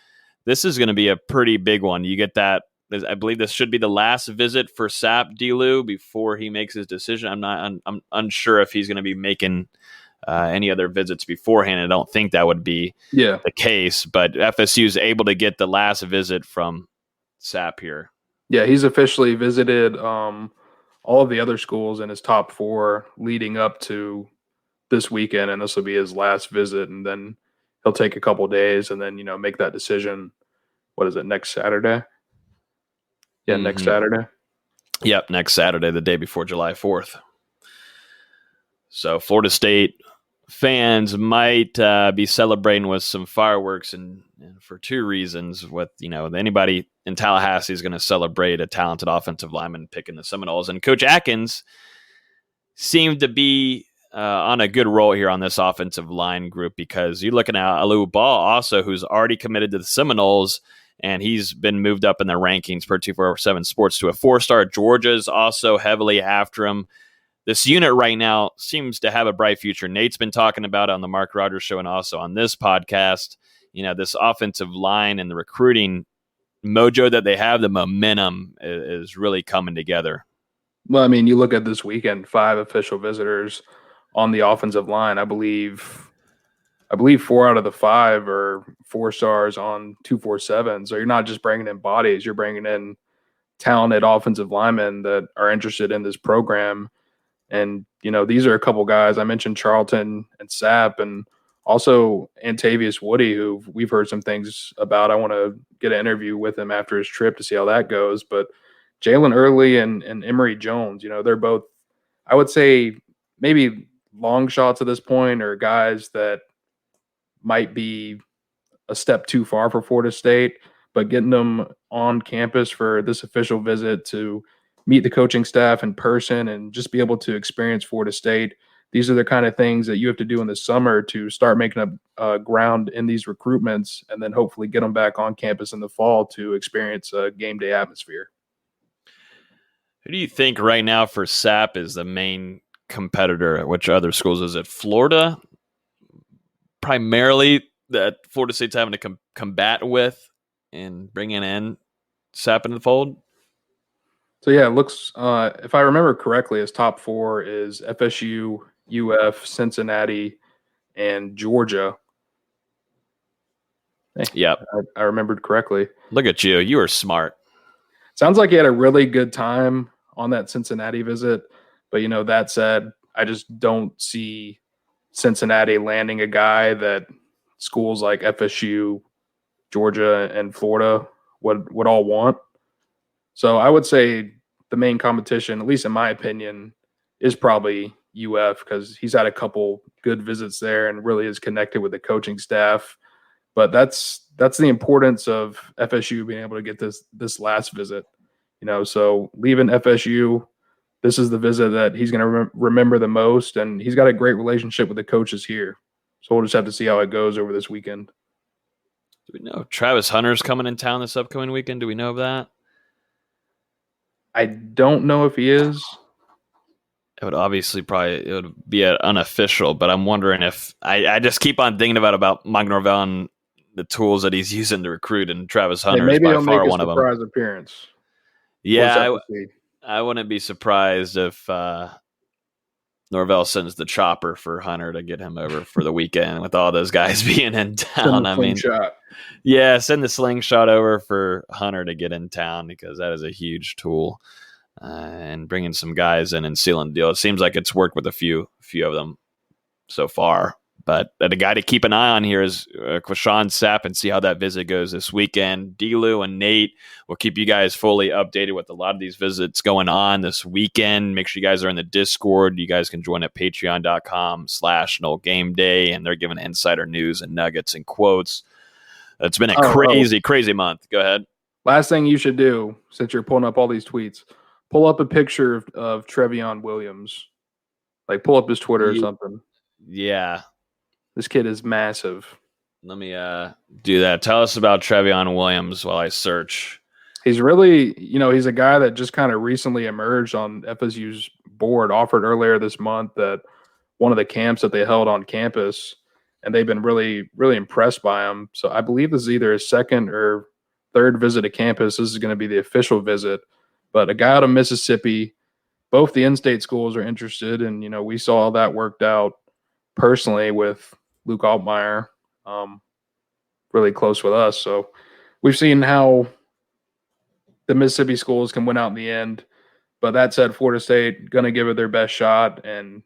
This is going to be a pretty big one. You get that. I believe this should be the last visit for Sapp, D-Lou, before he makes his decision. I'm unsure if he's going to be making any other visits beforehand. I don't think that would be the case, but FSU is able to get the last visit from Sapp here. Yeah, he's officially visited all of the other schools in his top 4 leading up to this weekend, and this will be his last visit, and then he'll take a couple days and then, make that decision. What is it, next Saturday? Yeah, next Saturday. Yep, next Saturday, the day before July 4th. So Florida State fans might be celebrating with some fireworks, and for 2 reasons. With anybody in Tallahassee is going to celebrate a talented offensive lineman picking the Seminoles, and Coach Atkins seemed to be on a good roll here on this offensive line group, because you're looking at Alu Ball also, who's already committed to the Seminoles, and he's been moved up in the rankings per 247 Sports to a 4-star. Georgia's also heavily after him. This unit right now seems to have a bright future. Nate's been talking about it on the Mark Rogers Show and also on this podcast. This offensive line and the recruiting mojo that they have, the momentum is really coming together. Well, I mean, you look at this weekend, 5 official visitors on the offensive line. I believe 4 out of the 5 are 4-stars on 247. So you're not just bringing in bodies, you're bringing in talented offensive linemen that are interested in this program. And, these are a couple guys. I mentioned Charlton and Sapp, and also Antavius Woody, who we've heard some things about. I want to get an interview with him after his trip to see how that goes. But Jalen Early and Emory Jones, they're both, I would say, maybe long shots at this point, or guys that might be a step too far for Florida State, but getting them on campus for this official visit to meet the coaching staff in person and just be able to experience Florida State. These are the kind of things that you have to do in the summer to start making up ground in these recruitments, and then hopefully get them back on campus in the fall to experience a game day atmosphere. Who do you think right now for Sapp is the main competitor? Which other schools? Is it Florida primarily that Florida State's having to combat with and bringing in Sapp into the fold? So, yeah, it looks, if I remember correctly, his top 4 is FSU, UF, Cincinnati, and Georgia. Yep. I remembered correctly. Look at you. You are smart. Sounds like he had a really good time on that Cincinnati visit. But, that said, I just don't see Cincinnati landing a guy that schools like FSU, Georgia, and Florida would all want. So I would say the main competition, at least in my opinion, is probably UF, because he's had a couple good visits there and really is connected with the coaching staff. But that's the importance of FSU being able to get this last visit. So leaving FSU, this is the visit that he's going to remember the most, and he's got a great relationship with the coaches here. So we'll just have to see how it goes over this weekend. Do we know Travis Hunter's coming in town this upcoming weekend? Do we know of that? I don't know if he is. It would be unofficial, but I'm wondering if I just keep on thinking about Mike Norvell and the tools that he's using to recruit, and Travis Hunter is by far one of them. Maybe he'll make a surprise appearance. Yeah, I wouldn't be surprised if Norvell sends the chopper for Hunter to get him over for the weekend with all those guys being in town. Send the slingshot over for Hunter to get in town, because that is a huge tool. And bringing some guys in and sealing the deal. It seems like it's worked with a few of them so far. But the guy to keep an eye on here is Quashawn Sapp, and see how that visit goes this weekend. D-Lou and Nate will keep you guys fully updated with a lot of these visits going on this weekend. Make sure you guys are in the Discord. You guys can join at patreon.com/NoGameDay, and they're giving insider news and nuggets and quotes. It's been a crazy month. Go ahead. Last thing you should do, since you're pulling up all these tweets, pull up a picture of Trevion Williams. Like, pull up his Twitter or something. Yeah. This kid is massive. Let me do that. Tell us about Trevion Williams while I search. He's really, he's a guy that just kind of recently emerged on FSU's board, offered earlier this month at one of the camps that they held on campus, and they've been really, really impressed by him. So I believe this is either his second or third visit to campus. This is going to be the official visit. But a guy out of Mississippi, both the in-state schools are interested, and, we saw that worked out personally with Luke Altmaier, really close with us. So we've seen how the Mississippi schools can win out in the end. But that said, Florida State going to give it their best shot. And,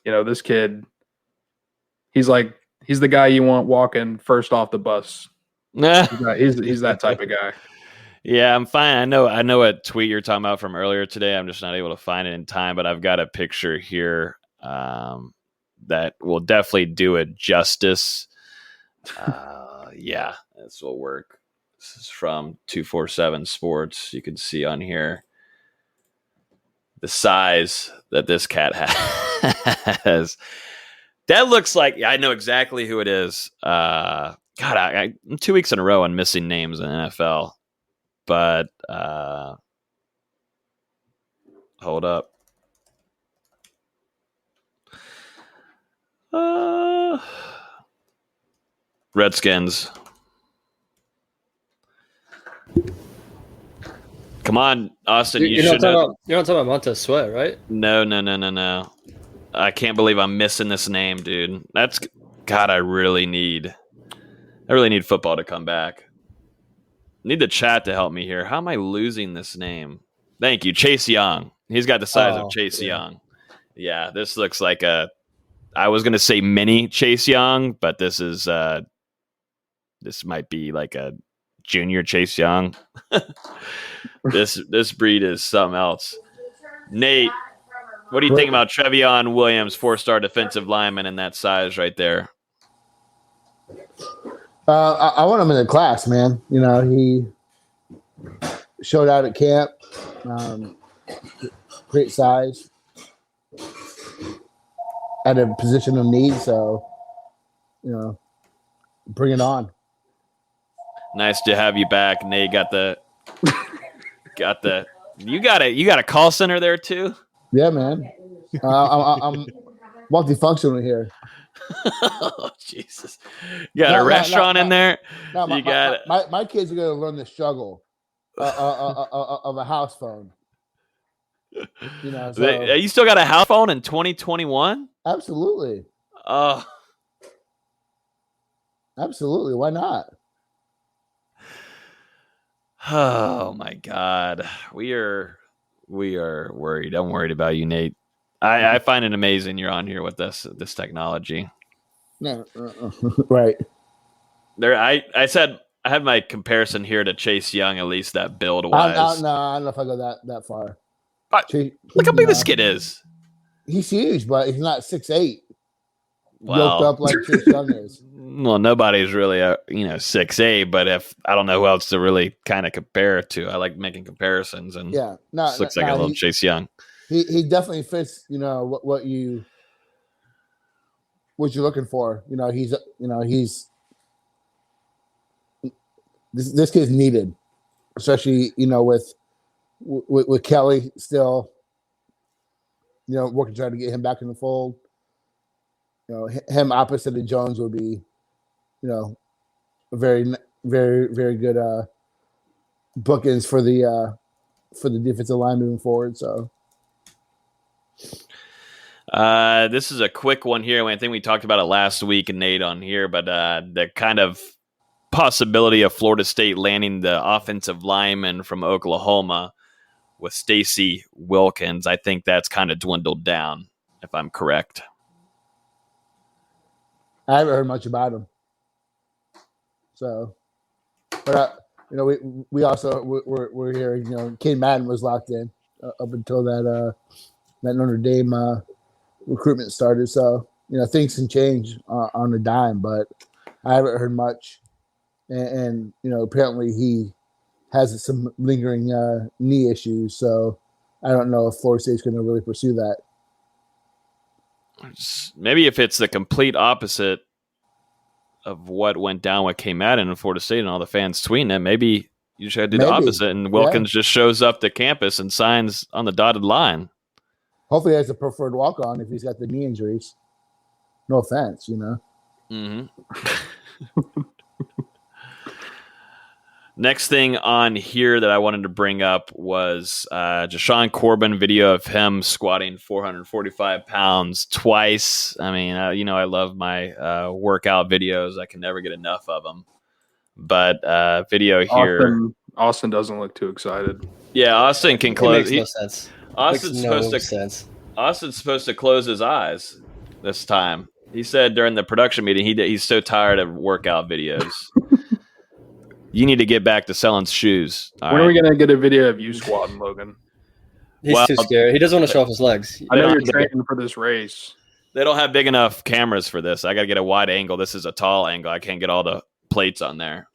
this kid, he's the guy you want walking first off the bus. He's that type of guy. Yeah, I'm fine. I know what tweet you're talking about from earlier today. I'm just not able to find it in time, but I've got a picture here that will definitely do it justice. Yeah, this will work. This is from 247 Sports. You can see on here the size that this cat has. That looks like, I know exactly who it is. God, I'm 2 weeks in a row on missing names in the NFL. But hold up. Redskins. Come on, Austin. You're not talking about Montez Sweat, right? No. I can't believe I'm missing this name, dude. God, I really need football to come back. Need the chat to help me here. How am I losing this name? Thank you. Chase Young. He's got the size of Chase Young. Yeah, this looks like I was going to say mini Chase Young, but this might be like a junior Chase Young. This breed is something else. Nate, what do you think about Trevion Williams, 4-star defensive lineman in that size right there? I want him in the class, man. He showed out at camp. Great size. At a position of need, so bring it on. Nice to have you back, Nate. You got a call center there too? Yeah, man. I'm multifunctional here. Oh, Jesus. You got a restaurant in there? No, my kids are going to learn the struggle of a house phone. You still got a house phone in 2021? Absolutely. Absolutely. Why not? Oh, my God. We are worried. I'm worried about you, Nate. I find it amazing you're on here with this technology. No, right. There, I said I have my comparison here to Chase Young, at least that build wise. No, I don't know if I go that far. Look how big this kid is. He's huge, but he's not 6'8". Well, yoked up like Chase Young is. Well, nobody's really 6'8", but if I don't know who else to really kind of compare it to. I like making comparisons, and this looks like a little Chase Young. He definitely fits, what you're looking for. He's this kid's needed, especially with Kelly still, working trying to get him back in the fold. Him opposite of Jones would be, a very, very, very good bookends for the defensive line moving forward. So. This is a quick one here. I think we talked about it last week, Nate, on here, but the kind of possibility of Florida State landing the offensive lineman from Oklahoma with Stacy Wilkins, I think that's kind of dwindled down, if I'm correct. I haven't heard much about him. So, but we also we're hearing Cade Madden was locked in up until that Notre Dame recruitment started. So things can change on a dime, but I haven't heard much. And apparently he has some lingering knee issues. So I don't know if Florida State's going to really pursue that. Maybe if it's the complete opposite of what went down, what came out in Florida State and all the fans tweeting it, maybe you should do the opposite and Wilkins just shows up to campus and signs on the dotted line. Hopefully he has a preferred walk-on if he's got the knee injuries. No offense, Mm-hmm. Next thing on here that I wanted to bring up was Jashawn Corbin video of him squatting 445 pounds twice. I mean, I love my workout videos. I can never get enough of them. But video here. Austin doesn't look too excited. Yeah, Austin can close. It makes no sense. Austin's supposed to close his eyes this time. He said during the production meeting he's so tired of workout videos. You need to get back to selling shoes. When are we going to get a video of you squatting, Logan? He's too scared. He doesn't want to show off his legs. I know you're training for this race. They don't have big enough cameras for this. I got to get a wide angle. This is a tall angle. I can't get all the plates on there.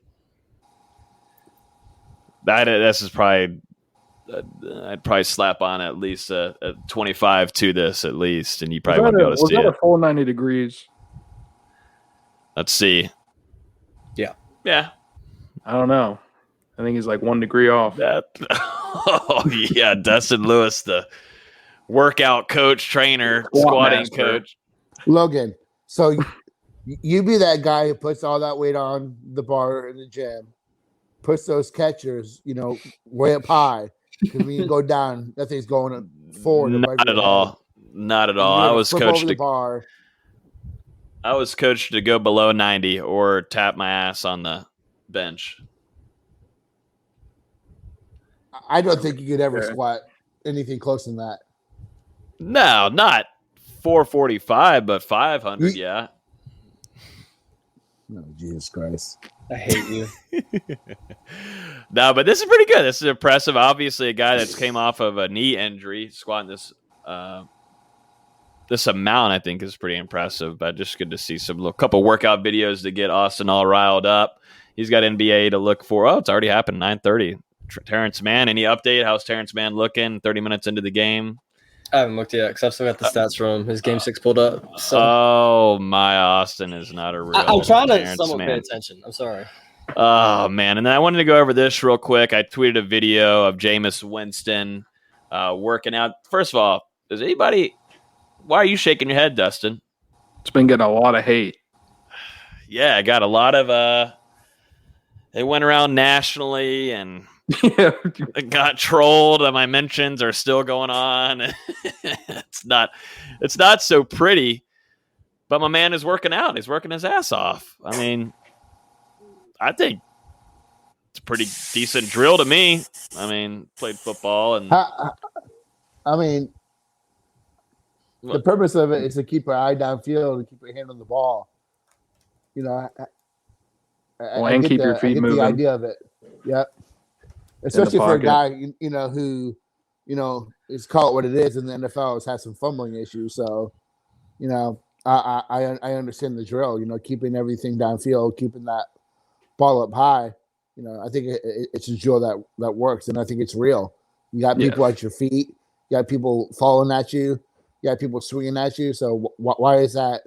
This is probably I'd probably slap on at least a 25 to this at least, and you probably wouldn't be able to see it. Was that a full 90 degrees? Let's see. Yeah. I don't know. I think he's like 1 degree off. Oh, yeah. Dustin Lewis, the workout coach, trainer, squatting coach. Logan, so you be that guy who puts all that weight on the bar in the gym, puts those catchers, way up high. Because when you go down, that thing's going forward. Not at all. Not at all. I was coached to go below 90 or tap my ass on the bench. I don't think you could ever squat anything close than that. No, not 445, but 500. Yeah. No, Jesus Christ. I hate you. No, but this is pretty good. This is impressive. Obviously, a guy that's came off of a knee injury, squatting this amount, I think, is pretty impressive. But just good to see a couple workout videos to get Austin all riled up. He's got NBA to look for. Oh, it's already happened. 9:30. Terance Mann. Any update? How's Terance Mann looking? 30 minutes into the game. I haven't looked yet because I've still got the stats from his game 6 pulled up. So. Oh, my Austin is not a real. I'm trying to somewhat pay attention. I'm sorry. Oh, man. And then I wanted to go over this real quick. I tweeted a video of Jameis Winston working out. First of all, why are you shaking your head, Dustin? It's been getting a lot of hate. Yeah, I got a lot of they went around nationally and got trolled. My mentions are still going on. It's not so pretty, but my man is working out. He's working his ass off. I mean, I think it's a pretty decent drill to me. I mean, played football and I mean, the purpose of it is to keep our eye downfield and keep your hand on the ball. And keep your feet moving. The idea of it, yeah. Especially for a guy, who, is call it what it is in the NFL, has had some fumbling issues. So, I understand the drill. Keeping everything downfield, keeping that ball up high. I think it's a drill that works, and I think it's real. You got people at your feet. You got people falling at you. You got people swinging at you. So why is that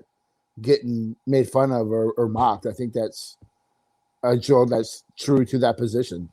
getting made fun of or mocked? I think that's a drill that's true to that position.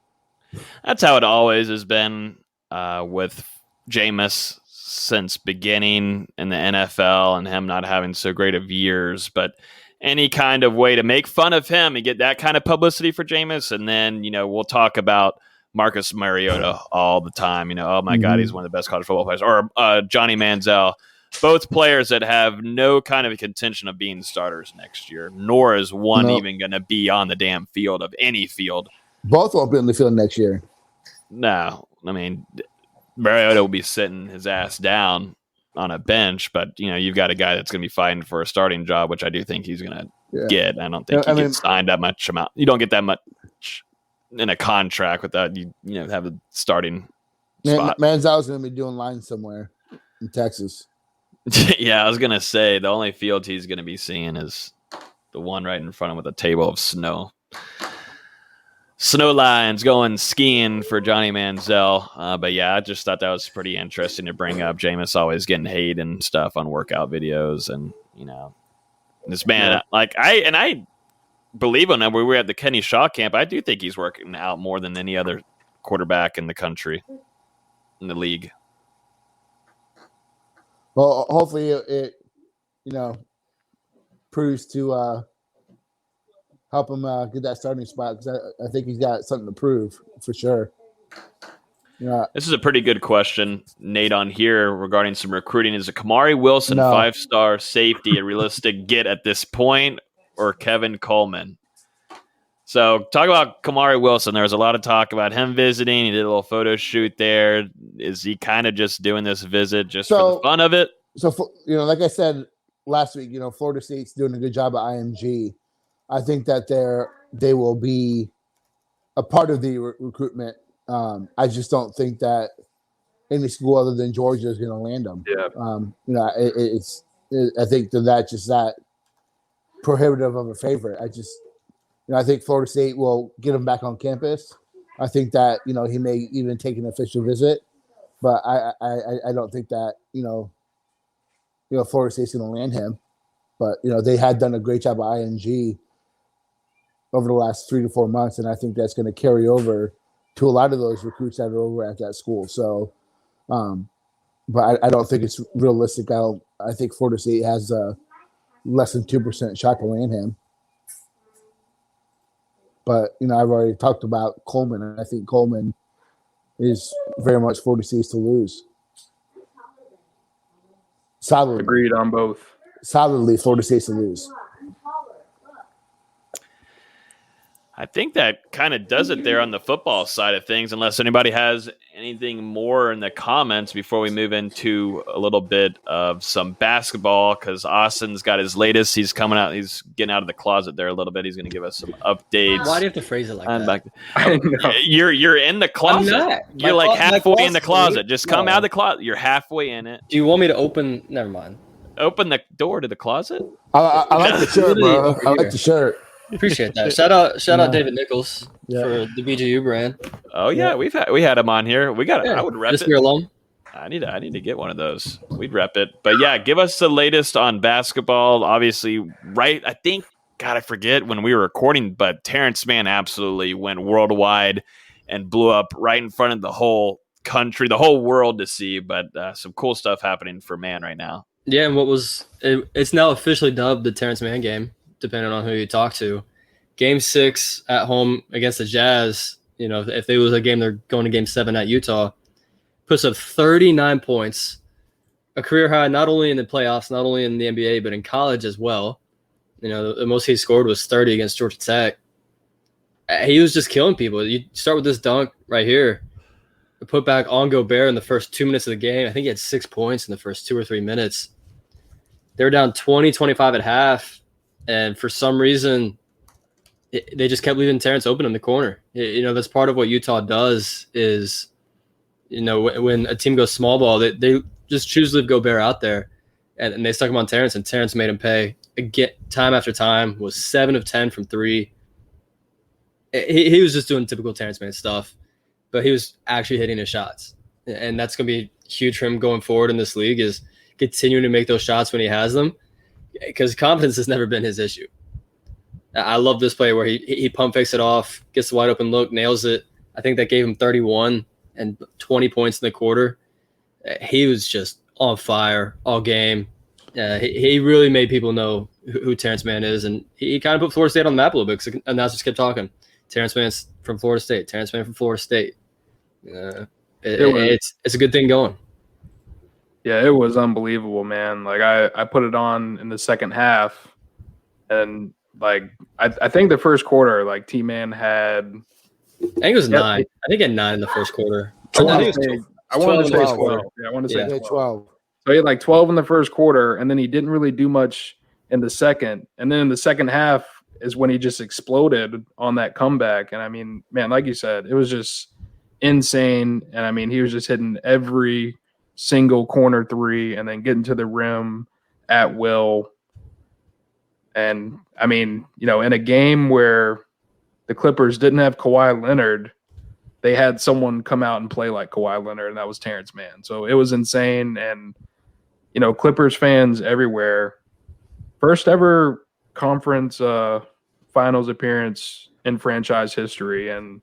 That's how it always has been with Jameis since beginning in the NFL and him not having so great of years. But any kind of way to make fun of him and get that kind of publicity for Jameis, and then we'll talk about Marcus Mariota all the time. Oh my God, he's one of the best college football players. Or Johnny Manziel. Both players that have no kind of contention of being starters next year, nor is one even going to be on the damn field of any field. Both won't be on the field next year. No, I mean, Mariota will be sitting his ass down on a bench, but you've got a guy that's going to be fighting for a starting job, which I do think he's going to get. I don't think get signed that much amount. You don't get that much in a contract without you have a starting spot. Manziel's going to be doing lines somewhere in Texas. Yeah, I was going to say the only field he's going to be seeing is the one right in front of him with a table of snow. Snow lines going skiing for Johnny Manziel. But yeah, I just thought that was pretty interesting to bring up. Jameis always getting hate and stuff on workout videos. And, this man, I believe him. When we were at the Kenny Shaw camp, I do think he's working out more than any other quarterback in the country, in the league. Well, hopefully it proves to help him get that starting spot, because I think he's got something to prove for sure. Yeah. This is a pretty good question, Nate, on here regarding some recruiting. Is a Kamari Wilson 5-star safety a realistic get at this point, or Kevin Coleman? So talk about Kamari Wilson. There was a lot of talk about him visiting. He did a little photo shoot there. Is he kind of just doing this visit just for the fun of it? So, like I said last week, Florida State's doing a good job at IMG. I think that they will be a part of the recruitment. I just don't think that any school other than Georgia is going to land them. Yeah. I think that's just that prohibitive of a favorite. I think Florida State will get him back on campus. I think that he may even take an official visit, but I don't think that Florida State's going to land him. But they had done a great job at IMG over the last 3 to 4 months, and I think that's going to carry over to a lot of those recruits that are over at that school. So, but I don't think it's realistic. I think Florida State has a less than 2% shot to land him. But I've already talked about Coleman, and I think Coleman is very much Florida State's to lose. Solidly. Agreed on both. Solidly, Florida State's to lose. I think that kind of does it there on the football side of things, unless anybody has anything more in the comments before we move into a little bit of some basketball, because Austin's got his latest. He's coming out. He's getting out of the closet there a little bit. He's going to give us some updates. Why do you have to phrase it like that? You're in the closet. I'm not. You're like halfway in the closet. Just come out of the closet. You're halfway in it. Do you want me to open? Never mind. Open the door to the closet. I like the shirt, bro. I like the shirt. Appreciate that. Shout out David Nichols for the BGU brand. Oh yeah, we had him on here. We got. I would rep this it. year alum. I need to get one of those. We'd rep it. But yeah, give us the latest on basketball. Obviously, right? I think. God, I forget when we were recording, but Terance Mann absolutely went worldwide and blew up right in front of the whole country, the whole world to see. But some cool stuff happening for Mann right now. Yeah, and it's now officially dubbed the Terance Mann game, depending on who you talk to. Game 6 at home against the Jazz, if they lose a game, they're going to Game 7 at Utah. Puts up 39 points, a career high not only in the playoffs, not only in the NBA, but in college as well. The most he scored was 30 against Georgia Tech. He was just killing people. You start with this dunk right here. Put back on Gobert in the first 2 minutes of the game. I think he had 6 points in the first 2 or 3 minutes. They were down 20-25 at half, and for some reason, they just kept leaving Terance open in the corner. That's part of what Utah does is, when a team goes small ball, they just choose to leave Gobert out there, and they stuck him on Terance, and Terance made him pay. Again, time after time, was 7 of 10 from 3. He was just doing typical Terance Mann stuff, but he was actually hitting his shots. And that's going to be huge for him going forward in this league, is continuing to make those shots when he has them, because confidence has never been his issue. I love this play where he pump fakes it off, gets the wide open look, nails it. I think that gave him 31 and 20 points in the quarter. He was just on fire all game. He really made people know who Terance Mann is, and he kind of put Florida State on the map a little bit, because the announcers kept talking. Terance Mann's from Florida State. Terance Mann from Florida State. It's a good thing going. Yeah, it was unbelievable, man. Like I put it on in the second half, and I think the first quarter, T-Man had. I think it was 9. I think he had 9 in the first quarter. I wanted to say 12. Yeah, I wanted to say 12. So he had 12 in the first quarter, and then he didn't really do much in the second. And then in the second half is when he just exploded on that comeback. And I mean, man, like you said, it was just insane. And I mean, he was just hitting every single corner three and then getting to the rim at will. And I mean, you know, in a game where the Clippers didn't have Kawhi Leonard, they had someone come out and play like Kawhi Leonard, and that was Terance Mann. So it was insane. And, you know, Clippers fans everywhere, first ever conference finals appearance in franchise history. And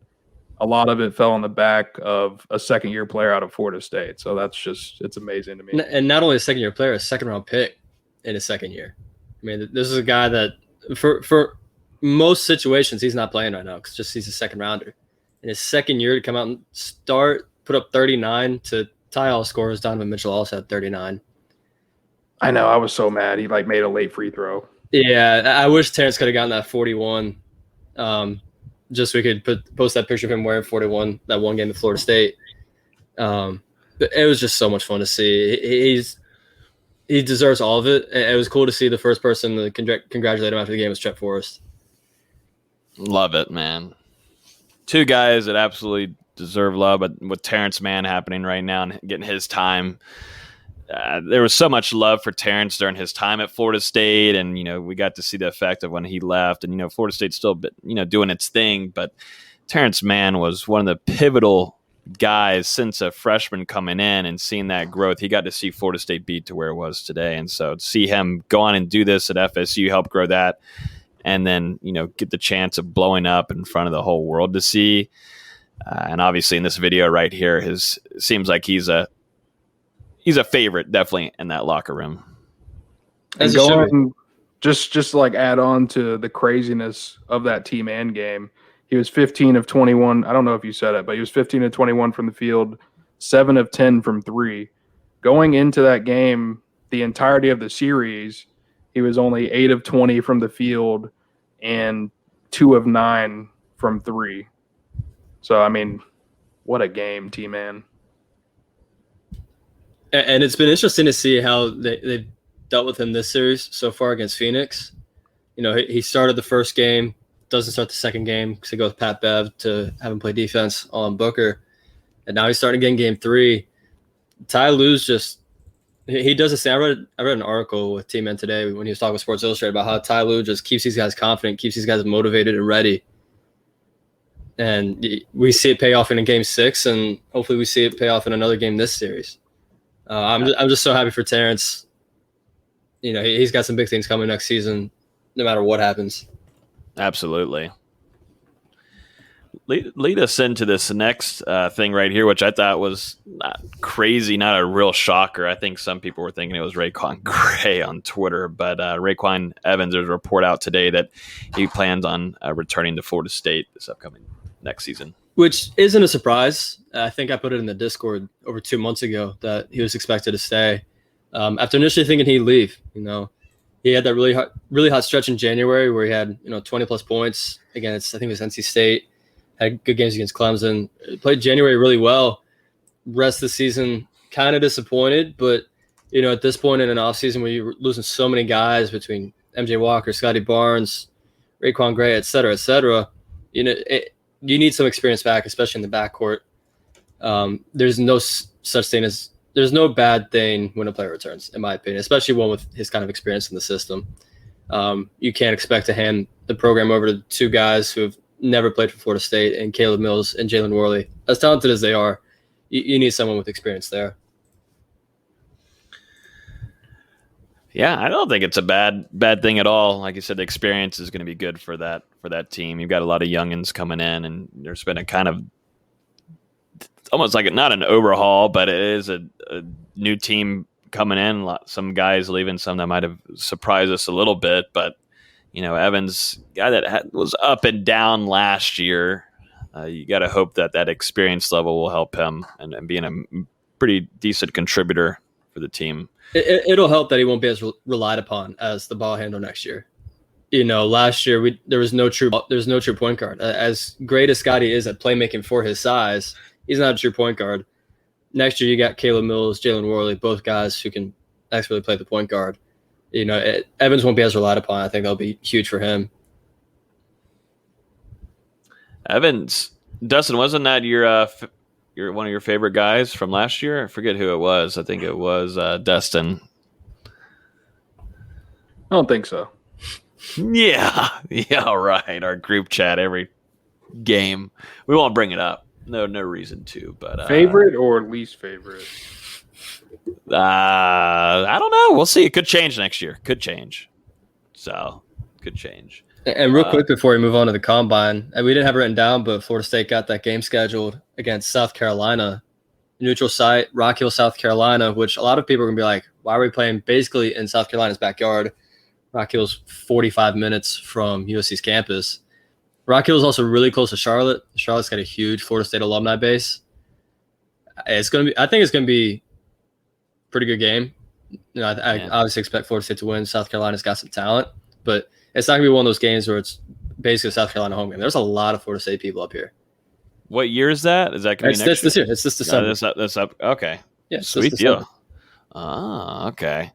a lot of it fell on the back of a second-year player out of Florida State. So that's just, it's amazing to me. And not only a second-year player, a second-round pick in his second year. I mean, this is a guy that for most situations, he's not playing right now because just he's a second-rounder. In his second year to come out and start, put up 39 to tie all scores. Donovan Mitchell also had 39. I know. I was so mad. He like made a late free throw. Yeah, I wish Terance could have gotten that 41. Just so we could post that picture of him wearing 41 that one game at Florida State. But it was just so much fun to see. He deserves all of it. It was cool to see the first person to congratulate him after the game was Chet Forrest. Love it, man. Two guys that absolutely deserve love, but with Terance Mann happening right now and getting his time, there was so much love for Terance during his time at Florida State, and you know we got to see the effect of when he left. And you know Florida State's still doing its thing, but Terance Mann was one of the pivotal guys since a freshman coming in and seeing that growth. He got to see Florida State beat to where it was today, and so to see him go on and do this at FSU, help grow that. And then, you know, get the chance of blowing up in front of the whole world to see. And obviously in this video right here, seems like he's a favorite definitely in that locker room. And going, just like add on to the craziness of that T-Man game, he was 15 of 21. I don't know if you said it, but he was 15 of 21 from the field, 7 of 10 from three. Going into that game, the entirety of the series, he was only 8 of 20 from the field and 2 of 9 from three. So, I mean, what a game, T-Man. And it's been interesting to see how they've dealt with him this series so far against Phoenix. You know, he started the first game, doesn't start the second game because they go with Pat Bev to have him play defense on Booker. And now he's starting again game 3. Ty Lue's just – he does this thing. I read an article with T-Man today when he was talking with Sports Illustrated about how Ty Lue just keeps these guys confident, keeps these guys motivated and ready. And we see it pay off in game 6, and hopefully we see it pay off in another game this series. I'm just so happy for Terance. You know, he's got some big things coming next season, no matter what happens. Absolutely. Lead us into this next thing right here, which I thought was not crazy, not a real shocker. I think some people were thinking it was Raekwon Gray on Twitter, but Raekwon Evans, there's a report out today that he plans on returning to Florida State this upcoming next season. Which isn't a surprise. I think I put it in the Discord over 2 months ago that he was expected to stay. After initially thinking he'd leave, you know, he had that really hot stretch in January where he had 20+ points against, I think it was NC State. Had good games against Clemson. Played January really well. Rest of the season, kind of disappointed. But, you know, at this point in an offseason where you're losing so many guys between MJ Walker, Scottie Barnes, Raekwon Gray, et cetera, you know, you need some experience back, especially in the backcourt. There's no such thing as – there's no bad thing when a player returns, in my opinion, especially one with his kind of experience in the system. You can't expect to hand the program over to 2 guys who have never played for Florida State, and Caleb Mills and Jalen Worley. As talented as they are, you need someone with experience there. Yeah, I don't think it's a bad thing at all. Like you said, the experience is going to be good for that team. You've got a lot of youngins coming in, and there's been a kind of almost like not an overhaul, but it is a new team coming in. Some guys leaving, some that might have surprised us a little bit, but you know, Evans, guy that was up and down last year, you got to hope that experience level will help him and being a pretty decent contributor for the team. It'll help that he won't be as relied upon as the ball handler next year. You know, last year there's no true point guard. As great as Scottie is at playmaking for his size, he's not a true point guard. Next year you got Caleb Mills, Jalen Worley, both guys who can actually play the point guard. Evans won't be as relied upon. I think that'll be huge for him. Evans, Dustin, wasn't that your one of your favorite guys from last year? I forget who it was. I think it was Dustin. I don't think so. Yeah, right. Our group chat every game. We won't bring it up. No reason to. But favorite or least favorite? I don't know. We'll see. It could change next year. Could change. So could change. And real quick before we move on to the combine, we didn't have it written down, but Florida State got that game scheduled against South Carolina, neutral site, Rock Hill, South Carolina, which a lot of people are gonna be like, why are we playing basically in South Carolina's backyard? Rock Hill's 45 minutes from USC's campus. Rock Hill is also really close to Charlotte. Charlotte's got a huge Florida State alumni base. I think it's gonna be a pretty good game. I obviously expect Florida State to win. South Carolina's got some talent, but it's not gonna be one of those games where it's basically a South Carolina home game. There's a lot of Florida State people up here. What year is that? Is that going to be next year? This year. It's this December. That's up. Okay. Yeah. Sweet deal. Okay.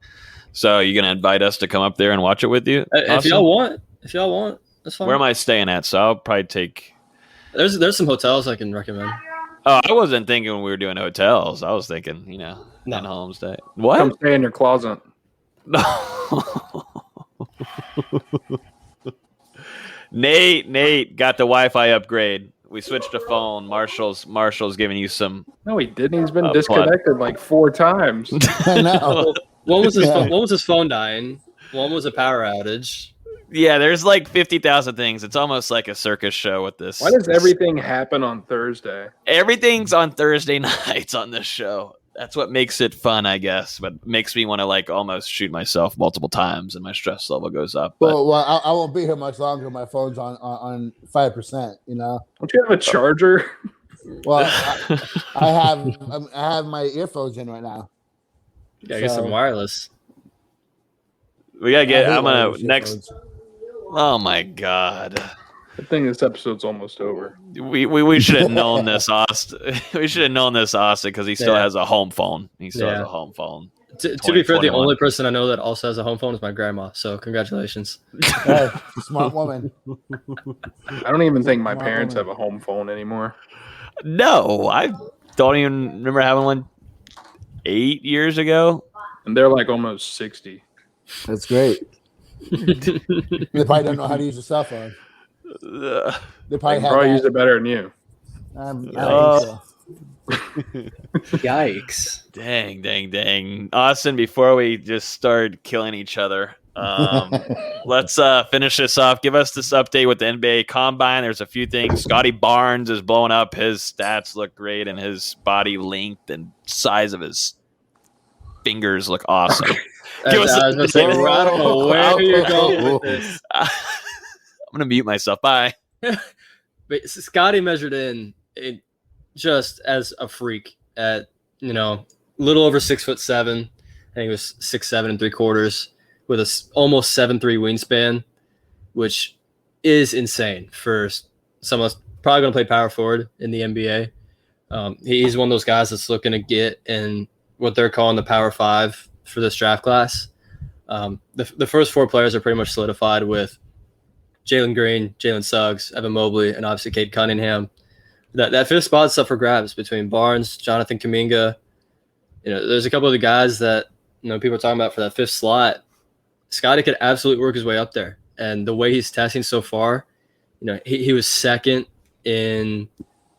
So you're going to invite us to come up there and watch it with you? If y'all want, that's fine. Where am I staying at? So I'll probably take. There's some hotels I can recommend. Oh, I wasn't thinking when we were doing hotels. I was thinking, in-home stay. What? Come stay in your closet. No. Nate got the Wi-Fi upgrade. We switched to phone. Marshall's giving you some. No, he didn't. He's been disconnected like 4 times. I know. One was his phone dying. One was a power outage. Yeah, there's like 50,000 things. It's almost like a circus show with this. Why does everything happen on Thursday? Everything's on Thursday nights on this show. That's what makes it fun, I guess, but makes me want to almost shoot myself multiple times, and my stress level goes up. Well, I won't be here much longer. My phone's on 5%. Don't you have a charger? Well, I have my earphones in right now. Yeah, get some wireless. We gotta get. I'm gonna next. Oh my god. I think this episode's almost over. We should have known this, Austin. We should have known this, Austin, because he still has a home phone. He still has a home phone. To be fair, the only person I know that also has a home phone is my grandma. So congratulations. Hey, smart woman. I don't even think my parents have a home phone anymore. No, I don't even remember having one 8 years ago. And they're like almost 60. That's great. They probably don't know how to use a cell phone. They probably use it better than you. I think so. Yikes. Dang. Austin, before we just start killing each other, let's finish this off. Give us this update with the NBA Combine. There's a few things. Scottie Barnes is blowing up. His stats look great, and his body length and size of his fingers look awesome. I was going to say, I don't know where you're going with this. I'm going to mute myself. Bye. But Scottie measured in just as a freak at, little over 6'7". I think it was 6'7 3/4 with a almost 7'3" wingspan, which is insane for someone that's probably going to play power forward in the NBA. He's one of those guys that's looking to get in what they're calling the Power 5 for this draft class. The first 4 players are pretty much solidified with Jalen Green, Jalen Suggs, Evan Mobley, and obviously Cade Cunningham. That 5th spot's up for grabs between Barnes, Jonathan Kuminga. There's a couple of the guys that people are talking about for that 5th slot. Scottie could absolutely work his way up there, and the way he's testing so far, he was second in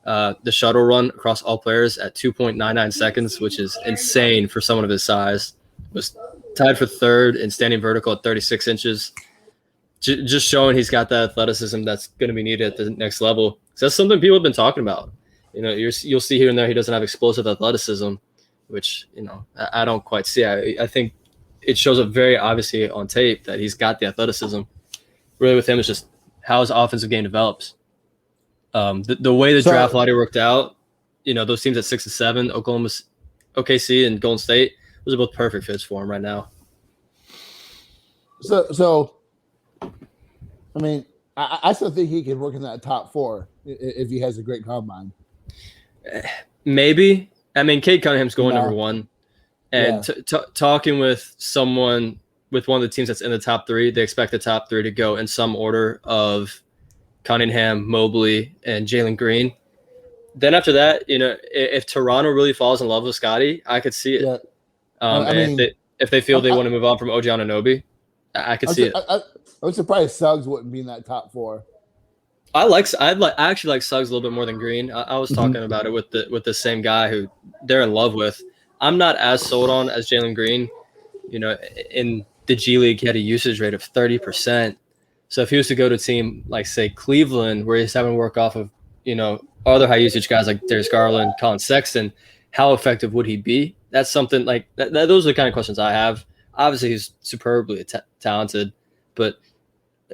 the shuttle run across all players at 2.99 seconds, which is insane for someone of his size. Was tied for 3rd in standing vertical at 36 inches. Just showing he's got that athleticism that's going to be needed at the next level. So that's something people have been talking about. You'll see here and there he doesn't have explosive athleticism, which I don't quite see. I think it shows up very obviously on tape that he's got the athleticism. Really, with him, it's just how his offensive game develops. The way the draft lottery worked out, those teams at 6 and 7, Oklahoma's OKC and Golden State, those are both perfect fits for him right now. So I mean, I still think he could work in that top 4 if he has a great combine. Maybe. I mean, Cade Cunningham's going number 1. And talking with someone with one of the teams that's in the top 3, they expect the top 3 to go in some order of Cunningham, Mobley, and Jalen Green. Then after that, if Toronto really falls in love with Scottie, I could see it. Yeah. I mean, if they feel they want to move on from OG Anunoby, I could see it. I was surprised Suggs wouldn't be in that top 4. I actually like Suggs a little bit more than Green. I was talking about it with the same guy who they're in love with. I'm not as sold on as Jalen Green. In the G League, he had a usage rate of 30%. So if he was to go to a team like, say, Cleveland, where he's having to work off of, other high usage guys like Darius Garland, Colin Sexton, how effective would he be? That's something like that. Those are the kind of questions I have. Obviously, he's superbly talented, but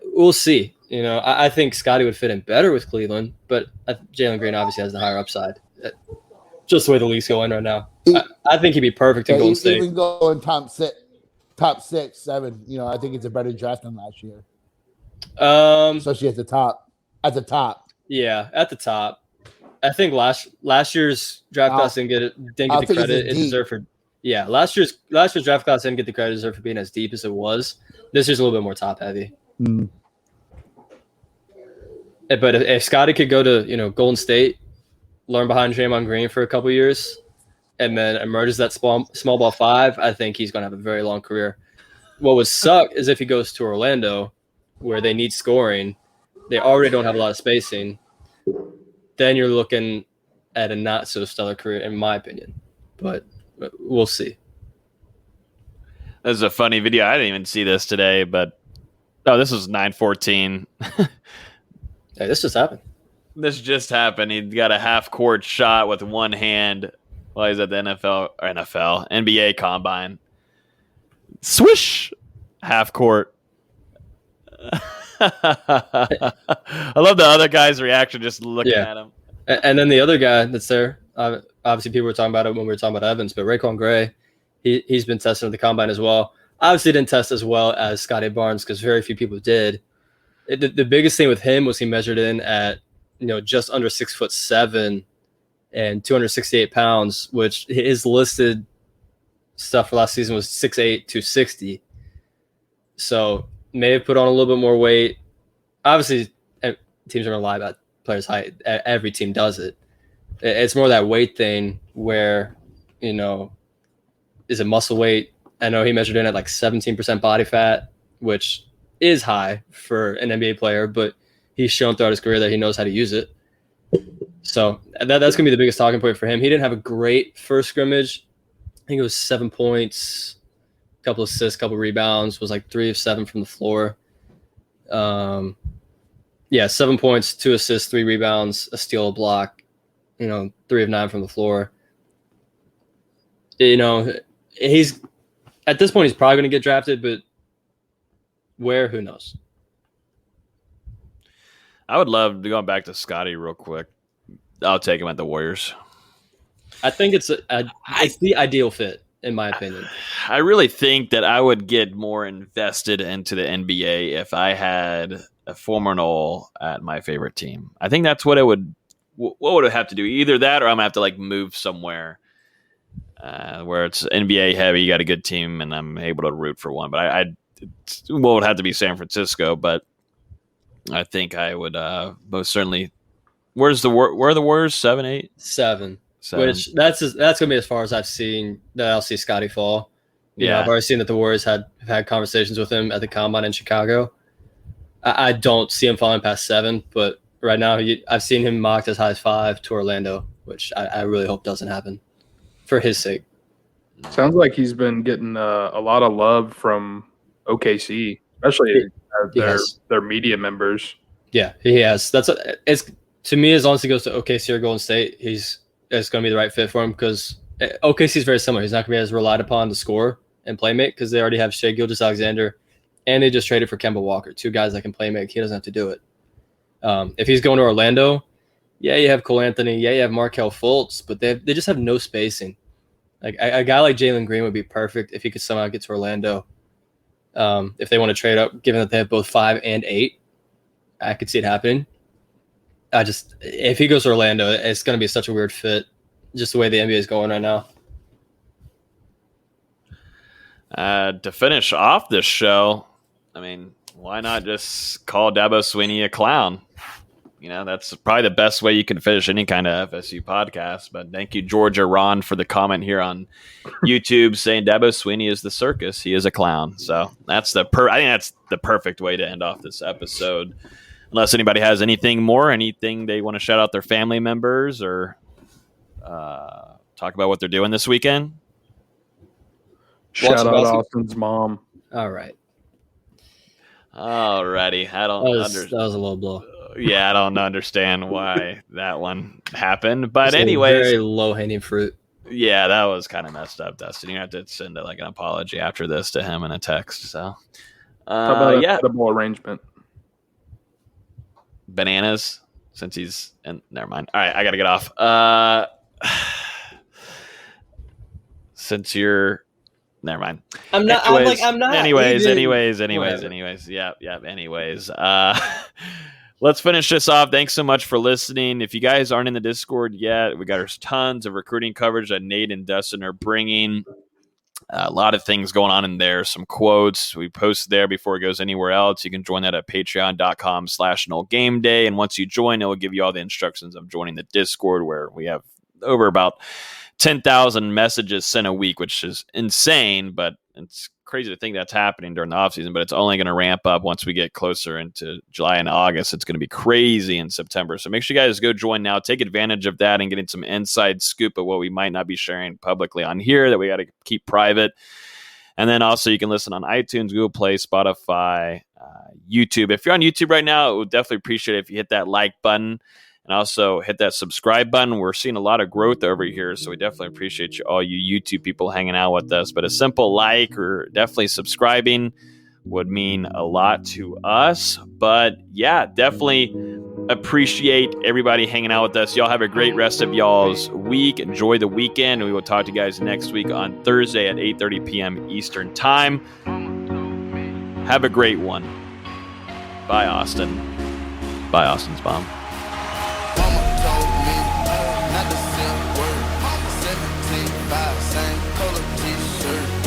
we'll see. I think Scottie would fit in better with Cleveland, but Jalen Green obviously has the higher upside. Just the way the league's going right now. I think he'd be perfect in Golden State. Even going top 6, 7. I think it's a better draft than last year. Especially at the top. Yeah, at the top. I think last year's draft class didn't get the credit it deserved for. Yeah, last year's draft class didn't get the credit it deserved for being as deep as it was. This year's a little bit more top heavy. But if Scottie could go to Golden State, learn behind Draymond Green for a couple years, and then emerges that small ball 5, I think he's going to have a very long career. What would suck is if he goes to Orlando, where they need scoring, they already don't have a lot of spacing. Then you're looking at a not so stellar career, in my opinion. But we'll see. This is a funny video. I didn't even see this today, but this was 9:14. Hey, this just happened. This just happened. He got a half-court shot with one hand while he's at the NBA combine. Swish! Half-court. I love the other guy's reaction just looking at him. And then the other guy that's there, obviously people were talking about it when we were talking about Evans, but Raekwon Gray, he's been tested at the combine as well. Obviously didn't test as well as Scottie Barnes because very few people did. The biggest thing with him was he measured in at just under 6'7" and 268 pounds, which his listed stuff for last season was 6'8", 260. So may have put on a little bit more weight. Obviously, teams are going to lie about players' height. Every team does it. It's more that weight thing where, is it muscle weight? I know he measured in at like 17% body fat, which is high for an NBA player, but he's shown throughout his career that he knows how to use it. So that's going to be the biggest talking point for him. He didn't have a great first scrimmage. I think it was 7 points, a couple assists, couple rebounds, was like 3 of 7 from the floor. 7 points, 2 assists, 3 rebounds, a steal, a block, 3 of 9 from the floor. He's at this point, he's probably going to get drafted, but where, who knows? I would love to go back to Scottie real quick. I'll take him at the Warriors. I think it's the ideal fit, in my opinion. I really think that I would get more invested into the NBA if I had a former Noel at my favorite team. I think that's what it would. What would I have to do? Either that, or I'm gonna have to move somewhere where it's NBA heavy. You got a good team, and I'm able to root for one. But it would have to be San Francisco. But I think I would most certainly. Where are the Warriors? 7, 8? 7. Which that's gonna be as far as I've seen that I'll see Scottie fall. I've already seen that the Warriors have had conversations with him at the combine in Chicago. I don't see him falling past 7, but right now I've seen him mocked as high as 5 to Orlando, which I really hope doesn't happen for his sake. Sounds like he's been getting a lot of love from OKC, especially their media members. Yeah, he has. To me, as long as he goes to OKC or Golden State, it's going to be the right fit for him because OKC is very similar. He's not going to be as relied upon to score and play make because they already have Shai Gilgeous-Alexander, and they just traded for Kemba Walker, 2 guys that can play make. He doesn't have to do it. If he's going to Orlando, you have Cole Anthony, you have Markelle Fultz, but they just have no spacing. Like a guy like Jalen Green would be perfect if he could somehow get to Orlando. If they want to trade up, given that they have both 5 and 8, I could see it happening. If he goes to Orlando, it's going to be such a weird fit, just the way the NBA is going right now. To finish off this show, I mean, why not just call Dabo Swinney a clown? You know, that's probably the best way you can finish any kind of FSU podcast. But thank you, Georgia Ron, for the comment here on YouTube saying Dabo Swinney is the circus. He is a clown. So that's I think that's the perfect way to end off this episode. Unless anybody has anything they want to shout out their family members or talk about what they're doing this weekend. Shout out Austin's mom. All right. Alrighty. That was a low blow. Yeah, I don't understand why that one happened. But anyways, very low hanging fruit. Yeah, that was kind of messed up, Dustin. You have to send an apology after this to him in a text. So, how about a double arrangement? Bananas, since he's in. Never mind. All right, I got to get off. Since you're. Never mind. I'm not. Anyways. Yeah. Anyways. Let's finish this off. Thanks so much for listening. If you guys aren't in the Discord yet, there's tons of recruiting coverage that Nate and Dustin are bringing. A lot of things going on in there. Some quotes we post there before it goes anywhere else. You can join that at patreon.com/NoleGameDay. And once you join, it will give you all the instructions of joining the Discord, where we have over about 10,000 messages sent a week, which is insane, but it's crazy to think that's happening during the offseason, but it's only going to ramp up once we get closer into July and August. It's going to be crazy in September. So make sure you guys go join now. Take advantage of that and getting some inside scoop of what we might not be sharing publicly on here that we got to keep private. And then also you can listen on iTunes, Google Play, Spotify, YouTube. If you're on YouTube right now, I would definitely appreciate it if you hit that like button. And also hit that subscribe button. We're seeing a lot of growth over here, so we definitely appreciate all you YouTube people hanging out with us. But a simple like or definitely subscribing would mean a lot to us. But yeah, definitely appreciate everybody hanging out with us. Y'all have a great rest of y'all's week. Enjoy the weekend. And we will talk to you guys next week on Thursday at 8:30 p.m. Eastern Time. Have a great one. Bye, Austin. Bye, Austin's mom. Not the same word. 17, 5, same color t-shirt.